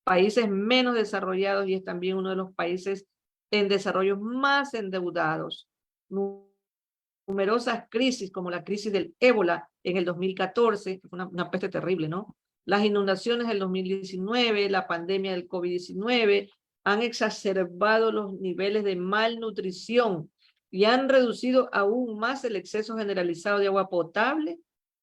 Países menos desarrollados y es también uno de los países en desarrollo más endeudados. Numerosas crisis, como la crisis del ébola en el 2014, que fue una peste terrible, ¿no? Las inundaciones del 2019, la pandemia del COVID-19, han exacerbado los niveles de malnutrición y han reducido aún más el exceso generalizado de agua potable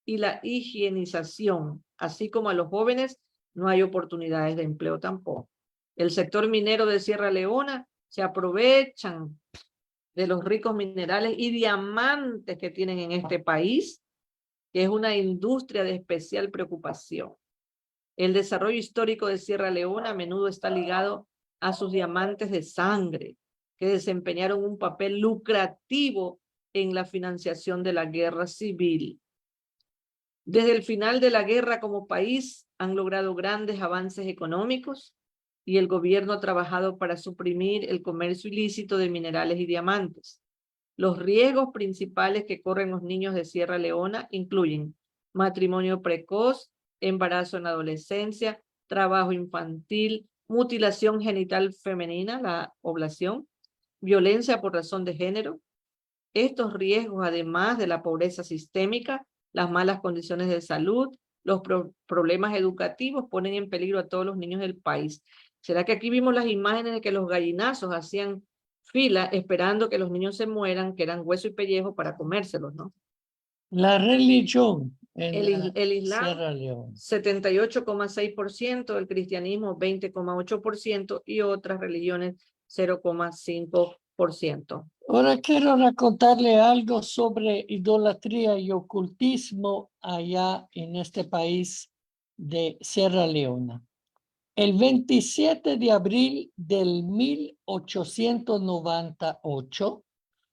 y la higienización, así como a los jóvenes no hay oportunidades de empleo tampoco. El sector minero de Sierra Leona se aprovechan de los ricos minerales y diamantes que tienen en este país, que es una industria de especial preocupación. El desarrollo histórico de Sierra Leona a menudo está ligado a sus diamantes de sangre, que desempeñaron un papel lucrativo en la financiación de la guerra civil. Desde el final de la guerra como país han logrado grandes avances económicos y el gobierno ha trabajado para suprimir el comercio ilícito de minerales y diamantes. Los riesgos principales que corren los niños de Sierra Leona incluyen matrimonio precoz, embarazo en la adolescencia, trabajo infantil, mutilación genital femenina, la oblación, violencia por razón de género. Estos riesgos, además de la pobreza sistémica, las malas condiciones de salud, los problemas educativos, ponen en peligro a todos los niños del país. ¿Será que aquí vimos las imágenes de que los gallinazos hacían fila esperando que los niños se mueran, que eran hueso y pellejo para comérselos, ¿no? La religión en El Islam, Sierra Leona. 78,6%, el cristianismo 20,8% y otras religiones 0,5%. Ahora quiero recontarle algo sobre idolatría y ocultismo allá en este país de Sierra Leona. El 27 de abril del 1898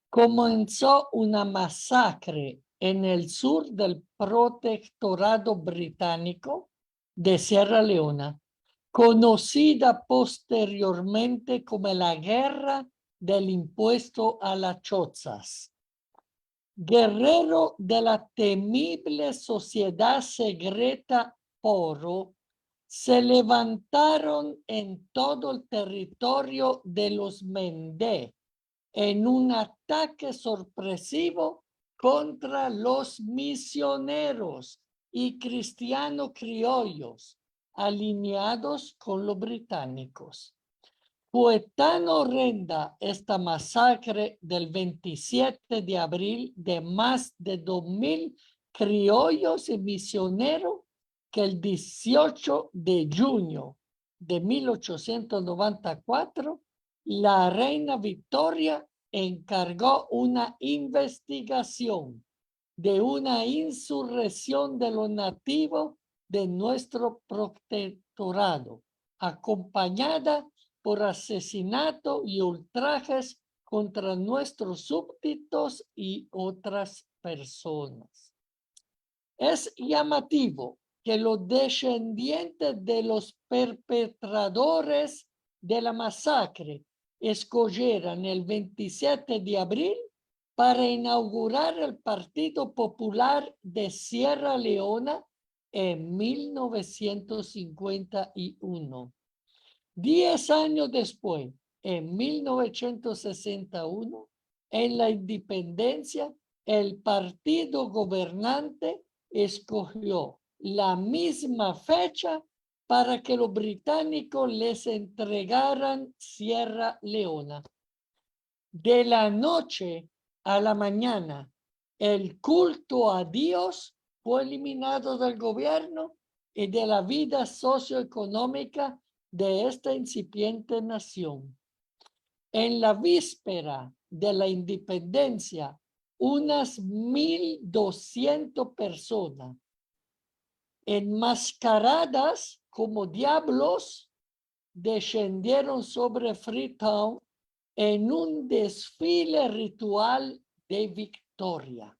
comenzó una masacre en el sur del protectorado británico de Sierra Leona, conocida posteriormente como la Guerra del Impuesto a las Chozas. Guerrero de la temible sociedad secreta Poro, se levantaron en todo el territorio de los Mendé en un ataque sorpresivo contra los misioneros y cristianos criollos alineados con los británicos. Fue tan horrenda esta masacre del 27 de abril de más de 2,000 criollos y misioneros que el 18 de junio de 1894 la reina Victoria encargó una investigación de una insurrección de los nativos de nuestro protectorado, acompañada por asesinato y ultrajes contra nuestros súbditos y otras personas. Es llamativo que los descendientes de los perpetradores de la masacre escogieran el 27 de abril para inaugurar el Partido Popular de Sierra Leona en 1951. 10 años después, en 1961, en la independencia, el partido gobernante escogió la misma fecha para que los británicos les entregaran Sierra Leona. De la noche a la mañana, el culto a Dios fue eliminado del gobierno y de la vida socioeconómica de esta incipiente nación. En la víspera de la independencia, unas 1,200 personas enmascaradas como diablos descendieron sobre Freetown en un desfile ritual de victoria.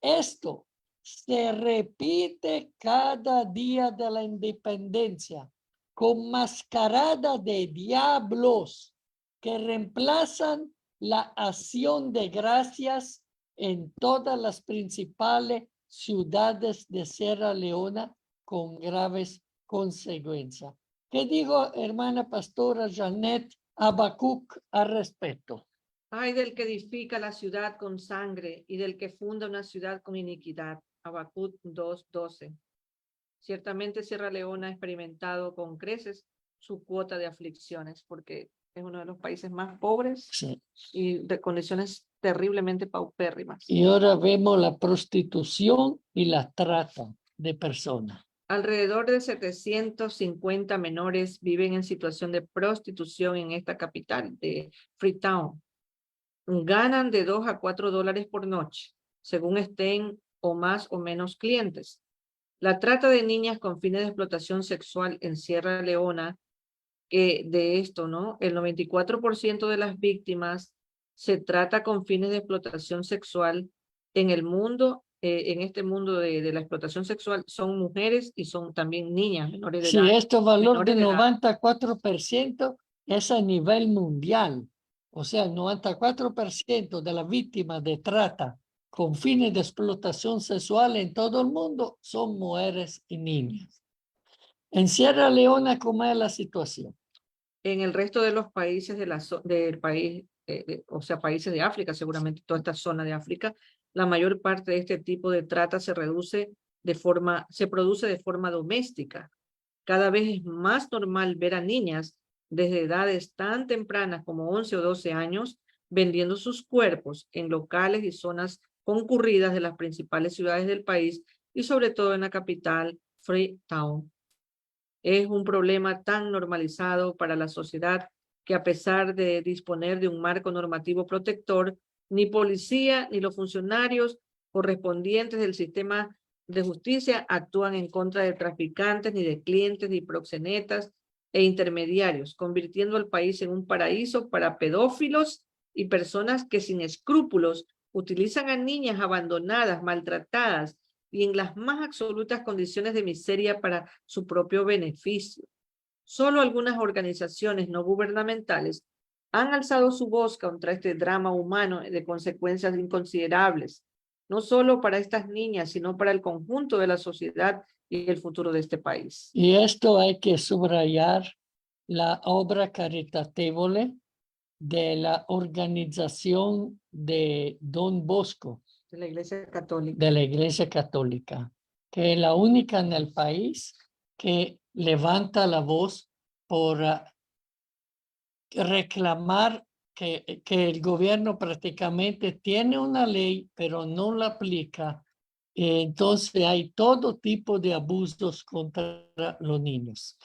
Esto se repite cada día de la independencia con mascarada de diablos que reemplazan la acción de gracias en todas las principales ciudades de Sierra Leona con graves consecuencias. ¿Qué digo, hermana pastora Janet Habacuc al respecto? Ay del que edifica la ciudad con sangre y del que funda una ciudad con iniquidad. Habacuc 2:12. Ciertamente Sierra Leona ha experimentado con creces su cuota de aflicciones porque es uno de los países más pobres Sí. y de condiciones terriblemente paupérrimas. Y ahora vemos la prostitución y la trata de personas. Alrededor de 750 menores viven en situación de prostitución en esta capital de Freetown. Ganan de $2 a $4 por noche, según estén o más o menos clientes. La trata de niñas con fines de explotación sexual en Sierra Leona, que de esto, ¿no? El 94% de las víctimas se trata con fines de explotación sexual en el mundo, en este mundo de la explotación sexual, son mujeres y son también niñas menores de Sí, edad. este valor de menores de edad. 94% es a nivel mundial. O sea, 94% de las víctimas de trata con fines de explotación sexual en todo el mundo son mujeres y niñas. En Sierra Leona, ¿cómo es la situación? En el resto de los países del país, o sea, países de África, seguramente toda esta zona de África, la mayor parte de este tipo de trata se produce de forma doméstica. Cada vez es más normal ver a niñas desde edades tan tempranas como 11 o 12 años vendiendo sus cuerpos en locales y zonas concurridas de las principales ciudades del país y sobre todo en la capital, Freetown. Es un problema tan normalizado para la sociedad que a pesar de disponer de un marco normativo protector, ni policía ni los funcionarios correspondientes del sistema de justicia actúan en contra de traficantes, ni de clientes, ni proxenetas e intermediarios, convirtiendo al país en un paraíso para pedófilos y personas que sin escrúpulos utilizan a niñas abandonadas, maltratadas y en las más absolutas condiciones de miseria para su propio beneficio. Solo algunas organizaciones no gubernamentales han alzado su voz contra este drama humano de consecuencias inconsiderables, no solo para estas niñas, sino para el conjunto de la sociedad y el futuro de este país. Y esto hay que subrayar la obra caritativa de la organización de Don Bosco, De la Iglesia Católica. de la Iglesia Católica, que es la única en el país que levanta la voz por reclamar que el gobierno prácticamente tiene una ley, pero no la aplica. Entonces hay todo tipo de abusos contra los niños.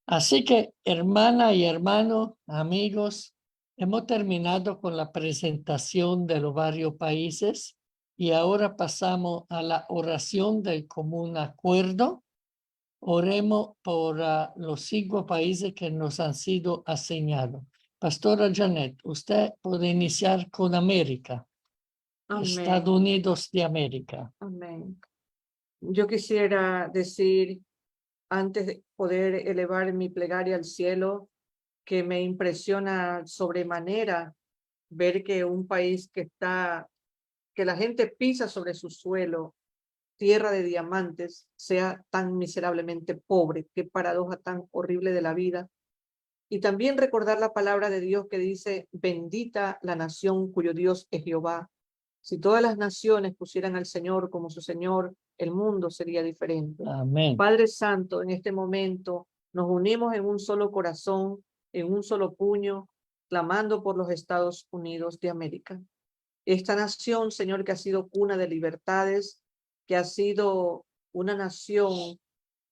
Así que, hermana y hermano, amigos, hemos terminado con la presentación de los varios países y ahora pasamos a la oración del común acuerdo. Oremos por los 5 países que nos han sido asignados. Pastora Janet, usted puede iniciar con América, Amén. Estados Unidos de América. Amén. Yo quisiera decir, antes de poder elevar mi plegaria al cielo, que me impresiona sobremanera ver que un país que la gente pisa sobre su suelo, tierra de diamantes, sea tan miserablemente pobre. Qué paradoja tan horrible de la vida. Y también recordar la palabra de Dios que dice, bendita la nación cuyo Dios es Jehová. Si todas las naciones pusieran al Señor como su Señor, el mundo sería diferente. Amén. Padre Santo, en este momento nos unimos en un solo corazón, en un solo puño, clamando por los Estados Unidos de América. Esta nación, Señor, que ha sido cuna de libertades, que ha sido una nación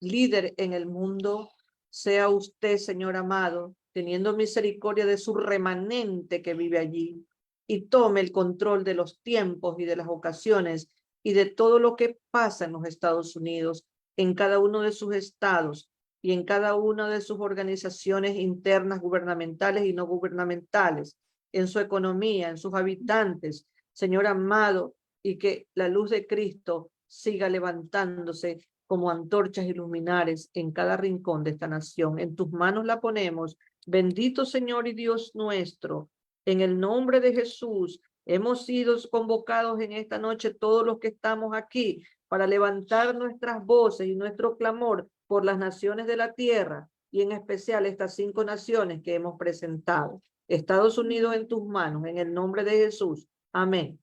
líder en el mundo, sea usted, Señor amado, teniendo misericordia de su remanente que vive allí y tome el control de los tiempos y de las ocasiones y de todo lo que pasa en los Estados Unidos, en cada uno de sus estados y en cada una de sus organizaciones internas, gubernamentales y no gubernamentales, en su economía, en sus habitantes, Señor amado, y que la luz de Cristo siga levantándose como antorchas y luminares en cada rincón de esta nación. En tus manos la ponemos. Bendito Señor y Dios nuestro, en el nombre de Jesús, hemos sido convocados en esta noche todos los que estamos aquí para levantar nuestras voces y nuestro clamor por las naciones de la tierra y en especial estas 5 naciones que hemos presentado. Estados Unidos en tus manos, en el nombre de Jesús. Amén.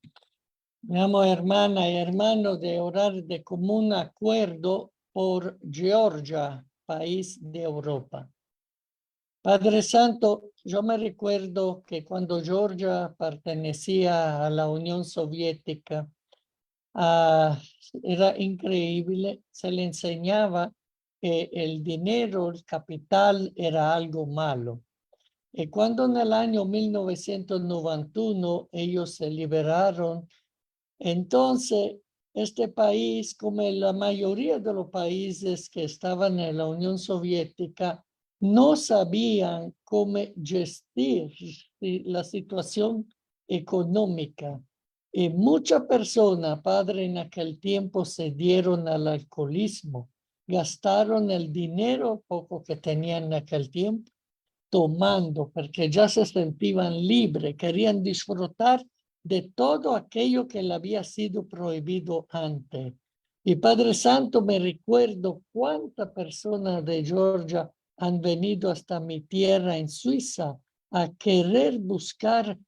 Me amo, hermana y hermano, de orar de común acuerdo por Georgia, país de Europa. Padre Santo, yo me recuerdo que cuando Georgia pertenecía a la Unión Soviética, era increíble, se le enseñaba que el dinero, el capital era algo malo. Y cuando en el año 1991 ellos se liberaron, entonces este país, como la mayoría de los países que estaban en la Unión Soviética, no sabían cómo gestir la situación económica. Y muchas personas, padre, en aquel tiempo se dieron al alcoholismo, gastaron el dinero poco que tenían en aquel tiempo, tomando, porque ya se sentían libres, querían disfrutar de todo aquello que le había sido prohibido antes. Y Padre Santo, me recuerdo cuántas personas de Georgia han venido hasta mi tierra en Suiza a querer buscar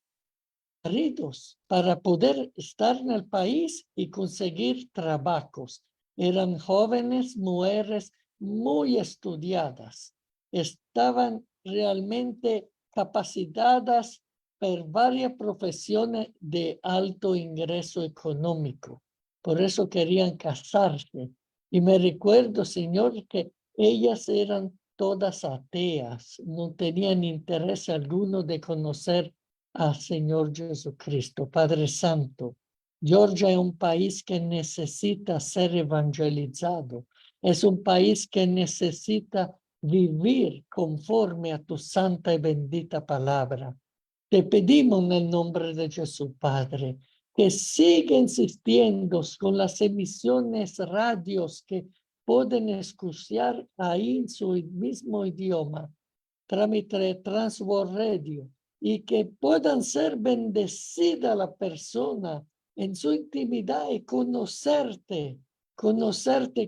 maridos para poder estar en el país y conseguir trabajos. Eran jóvenes, mujeres muy estudiadas. Estaban realmente capacitadas por varias profesiones de alto ingreso económico. Por eso querían casarse. Y me recuerdo, Señor, que ellas eran todas ateas, no tenían interés alguno de conocer al Señor Jesucristo. Padre Santo, Georgia es un país que necesita ser evangelizado. Es un país que necesita vivir conforme a tu santa y bendita palabra. Te pedimos en el nombre de Jesús, Padre, que siga insistiendo con las emisiones radios que pueden escuchar ahí en su mismo idioma, trámite Transworld Radio, y que puedan ser bendecida la persona en su intimidad y conocerte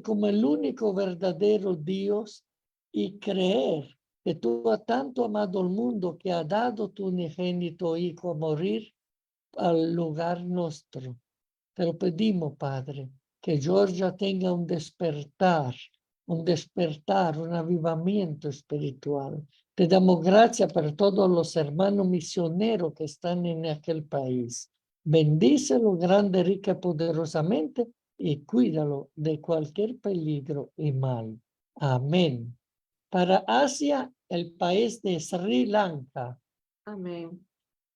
como el único verdadero Dios y creer que tú has tanto amado al mundo que ha dado tu unigénito Hijo a morir al lugar nuestro. Te lo pedimos, Padre, que Georgia tenga un despertar, un avivamiento espiritual. Te damos gracias por todos los hermanos misioneros que están en aquel país. Bendícelo grande, rica, poderosamente y cuídalo de cualquier peligro y mal. Amén. Para Asia, el país de Sri Lanka. Amén.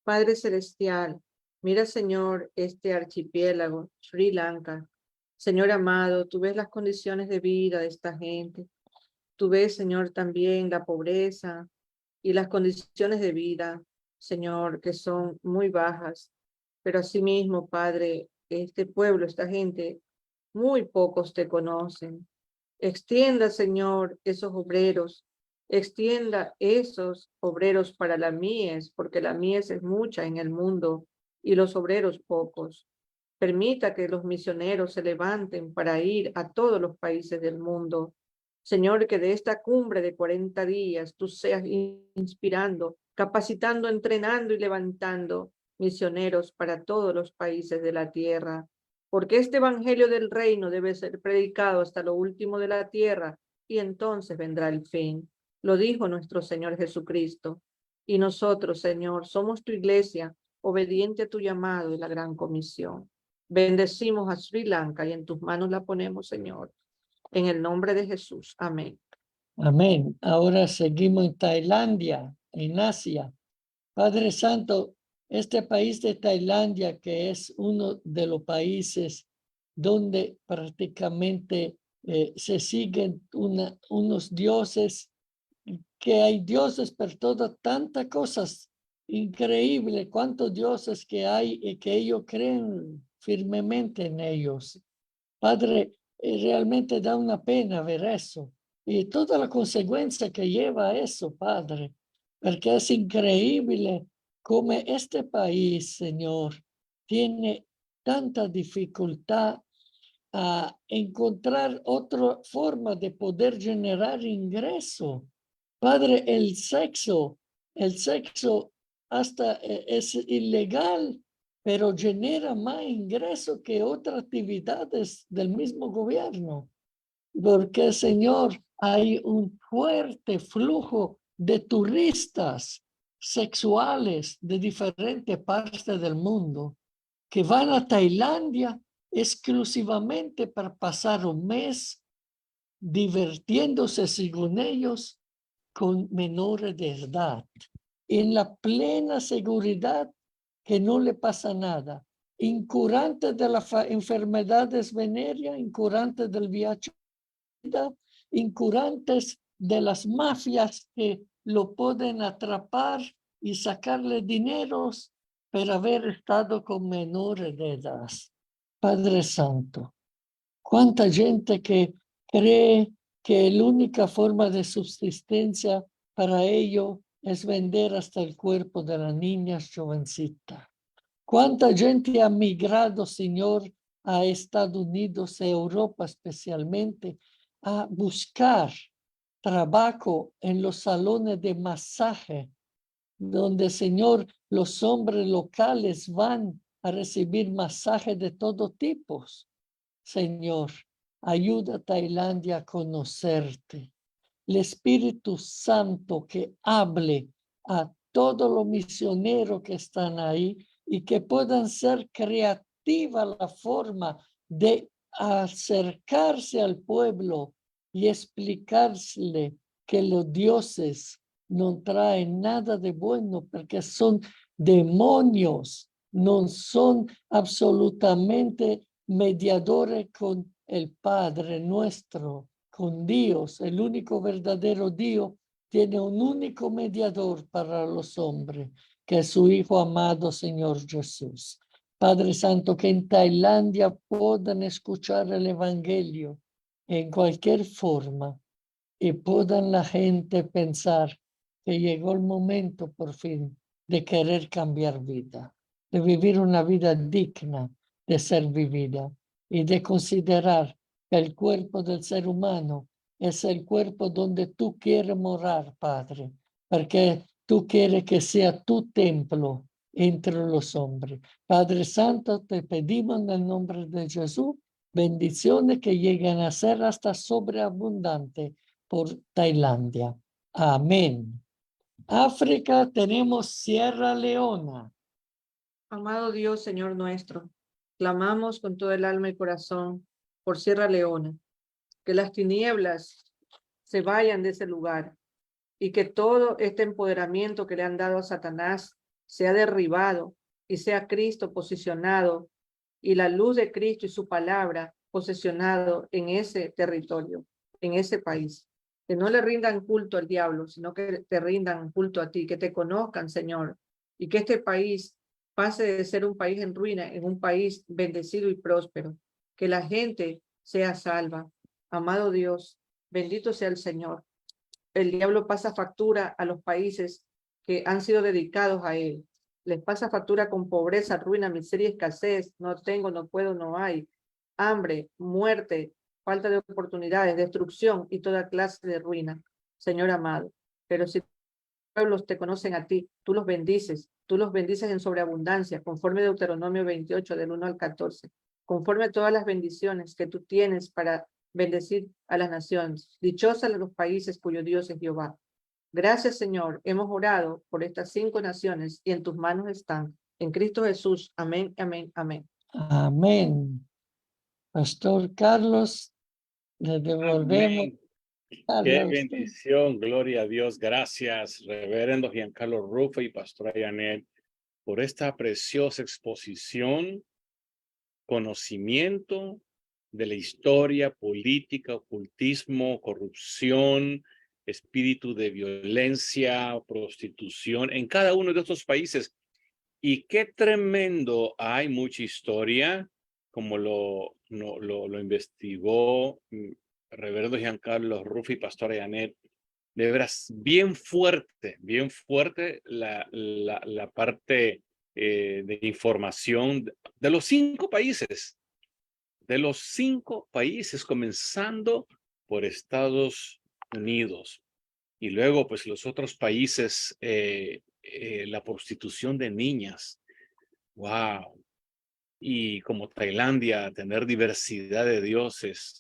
Padre Celestial, mira, Señor, este archipiélago, Sri Lanka. Señor amado, tú ves las condiciones de vida de esta gente. Tú ves, Señor, también la pobreza y las condiciones de vida, Señor, que son muy bajas. Pero asimismo, Padre, este pueblo, esta gente, muy pocos te conocen. Extienda, Señor, esos obreros. Extienda esos obreros para la mies, porque la mies es mucha en el mundo y los obreros pocos. Permita que los misioneros se levanten para ir a todos los países del mundo. Señor, que de esta cumbre de 40 días tú seas inspirando, capacitando, entrenando y levantando misioneros para todos los países de la tierra. Porque este evangelio del reino debe ser predicado hasta lo último de la tierra y entonces vendrá el fin. Lo dijo nuestro Señor Jesucristo. Y nosotros, Señor, somos tu iglesia, obediente a tu llamado y la gran comisión. Bendecimos a Sri Lanka y en tus manos la ponemos, Señor. En el nombre de Jesús. Amén. Amén. Ahora seguimos en Tailandia, en Asia. Padre Santo, este país de Tailandia, que es uno de los países donde prácticamente se siguen unos dioses, que hay dioses por todas tantas cosas. Increíble cuántos dioses que hay y que ellos creen firmemente en ellos. Padre, realmente da una pena ver eso y toda la consecuencia que lleva a eso, Padre, porque es increíble cómo este país, Señor, tiene tanta dificultad a encontrar otra forma de poder generar ingreso. Padre, el sexo hasta es ilegal, pero genera más ingreso que otras actividades del mismo gobierno. Porque, Señor, hay un fuerte flujo de turistas sexuales de diferentes partes del mundo que van a Tailandia exclusivamente para pasar un mes divirtiéndose, según ellos, con menores de edad, en la plena seguridad que no le pasa nada, incurantes de las enfermedades venéreas, incurantes del VIH, incurantes de las mafias que lo pueden atrapar y sacarle dineros por haber estado con menores de edad. Padre Santo, cuánta gente que cree que la única forma de subsistencia para ello es vender hasta el cuerpo de las niñas jovencitas. Cuánta gente ha migrado, Señor, a Estados Unidos, a Europa especialmente, a buscar trabajo en los salones de masaje, donde, Señor, los hombres locales van a recibir masaje de todo tipo. Señor, ayuda a Tailandia a conocerte. El Espíritu Santo que hable a todos los misioneros que están ahí y que puedan ser creativa la forma de acercarse al pueblo y explicarle que los dioses no traen nada de bueno porque son demonios, no son absolutamente mediadores con el Padre nuestro, con Dios. El único verdadero Dios tiene un único mediador para los hombres, que es su Hijo amado, Señor Jesús. Padre Santo, que en Tailandia puedan escuchar el Evangelio en cualquier forma y puedan la gente pensar que llegó el momento por fin de querer cambiar vida, de vivir una vida digna de ser vivida y de considerar que el cuerpo del ser humano es el cuerpo donde tú quieres morar, Padre, porque tú quieres que sea tu templo entre los hombres. Padre Santo, te pedimos en el nombre de Jesús bendiciones que lleguen a ser hasta sobreabundante por Tailandia. Amén. África tenemos Sierra Leona. Amado Dios, Señor nuestro, clamamos con todo el alma y corazón por Sierra Leona, que las tinieblas se vayan de ese lugar y que todo este empoderamiento que le han dado a Satanás sea derribado y sea Cristo posicionado y la luz de Cristo y su palabra posesionado en ese territorio, en ese país. Que no le rindan culto al diablo, sino que te rindan culto a ti, que te conozcan, Señor, y que este país pase de ser un país en ruina en un país bendecido y próspero, que la gente sea salva. Amado Dios, bendito sea el Señor. El diablo pasa factura a los países que han sido dedicados a él. Les pasa factura con pobreza, ruina, miseria, escasez. No tengo, no puedo, no hay. Hambre, muerte, falta de oportunidades, destrucción y toda clase de ruina. Señor amado, pero si pueblos te conocen a ti, tú los bendices en sobreabundancia, conforme Deuteronomio 28, del 1 al 14, conforme a todas las bendiciones que tú tienes para bendecir a las naciones. Dichosos los países cuyo Dios es Jehová. Gracias, Señor. Hemos orado por estas 5 naciones y en tus manos están. En Cristo Jesús. Amén, amén, amén. Amén. Pastor Carlos, le devolvemos. Amén. Qué bendición, gloria a Dios. Gracias, reverendo Giancarlo Rufo y pastora Janet, por esta preciosa exposición, conocimiento de la historia, política, ocultismo, corrupción, espíritu de violencia, prostitución, en cada uno de estos países. Y qué tremendo, hay mucha historia, como lo investigó Reverendo Giancarlo Ruffi, Pastora Janet. De veras, bien fuerte la parte de información de los 5 países. De los 5 países, comenzando por Estados Unidos. Y luego, pues, los otros países, la prostitución de niñas. ¡Wow! Y como Tailandia, tener diversidad de dioses.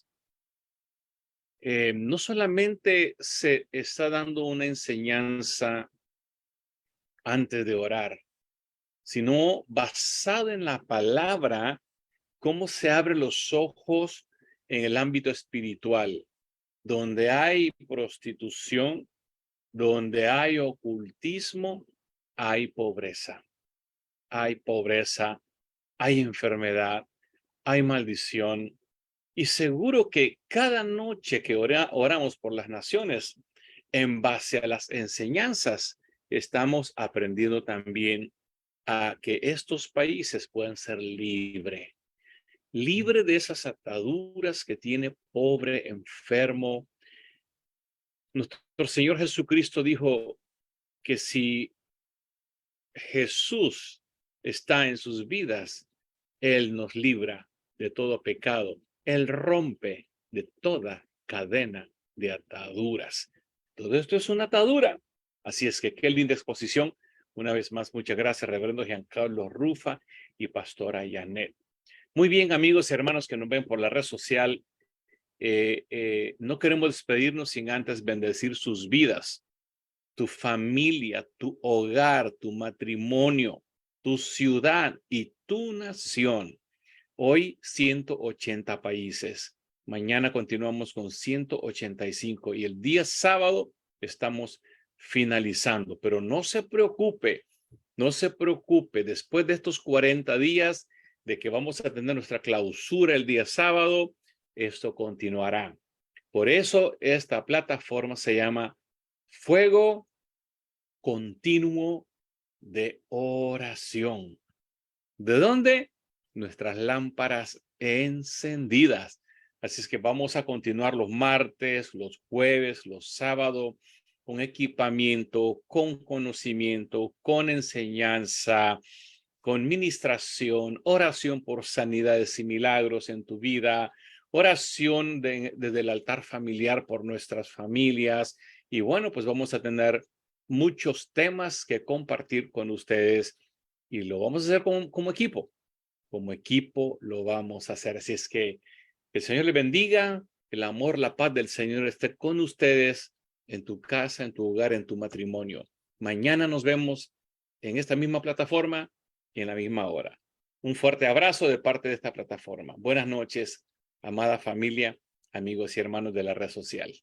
No solamente se está dando una enseñanza antes de orar, sino basado en la palabra, cómo se abren los ojos en el ámbito espiritual, donde hay prostitución, donde hay ocultismo, hay pobreza. Hay pobreza, hay enfermedad, hay maldición. Y seguro que cada noche que oramos por las naciones, en base a las enseñanzas, estamos aprendiendo también a que estos países puedan ser libres de esas ataduras que tiene pobre, enfermo. Nuestro Señor Jesucristo dijo que si Jesús está en sus vidas, Él nos libra de todo pecado. Él rompe de toda cadena de ataduras. Todo esto es una atadura. Así es que qué linda exposición. Una vez más, muchas gracias, Reverendo Giancarlo Ruffa y Pastora Janet. Muy bien, amigos y hermanos que nos ven por la red social. No queremos despedirnos sin antes bendecir sus vidas, tu familia, tu hogar, tu matrimonio, tu ciudad y tu nación. Hoy 180 países. Mañana continuamos con 185 y el día sábado estamos finalizando. Pero no se preocupe, después de estos 40 días de que vamos a tener nuestra clausura el día sábado, esto continuará. Por eso esta plataforma se llama Fuego Continuo de Oración. ¿De dónde? Nuestras lámparas encendidas. Así es que vamos a continuar los martes, los jueves, los sábados, con equipamiento, con conocimiento, con enseñanza, con ministración, oración por sanidades y milagros en tu vida, oración desde el altar familiar por nuestras familias. Y bueno, pues vamos a tener muchos temas que compartir con ustedes y lo vamos a hacer como equipo. Como equipo lo vamos a hacer. Así es que el Señor les bendiga, el amor, la paz del Señor esté con ustedes en tu casa, en tu hogar, en tu matrimonio. Mañana nos vemos en esta misma plataforma y en la misma hora. Un fuerte abrazo de parte de esta plataforma. Buenas noches, amada familia, amigos y hermanos de la red social.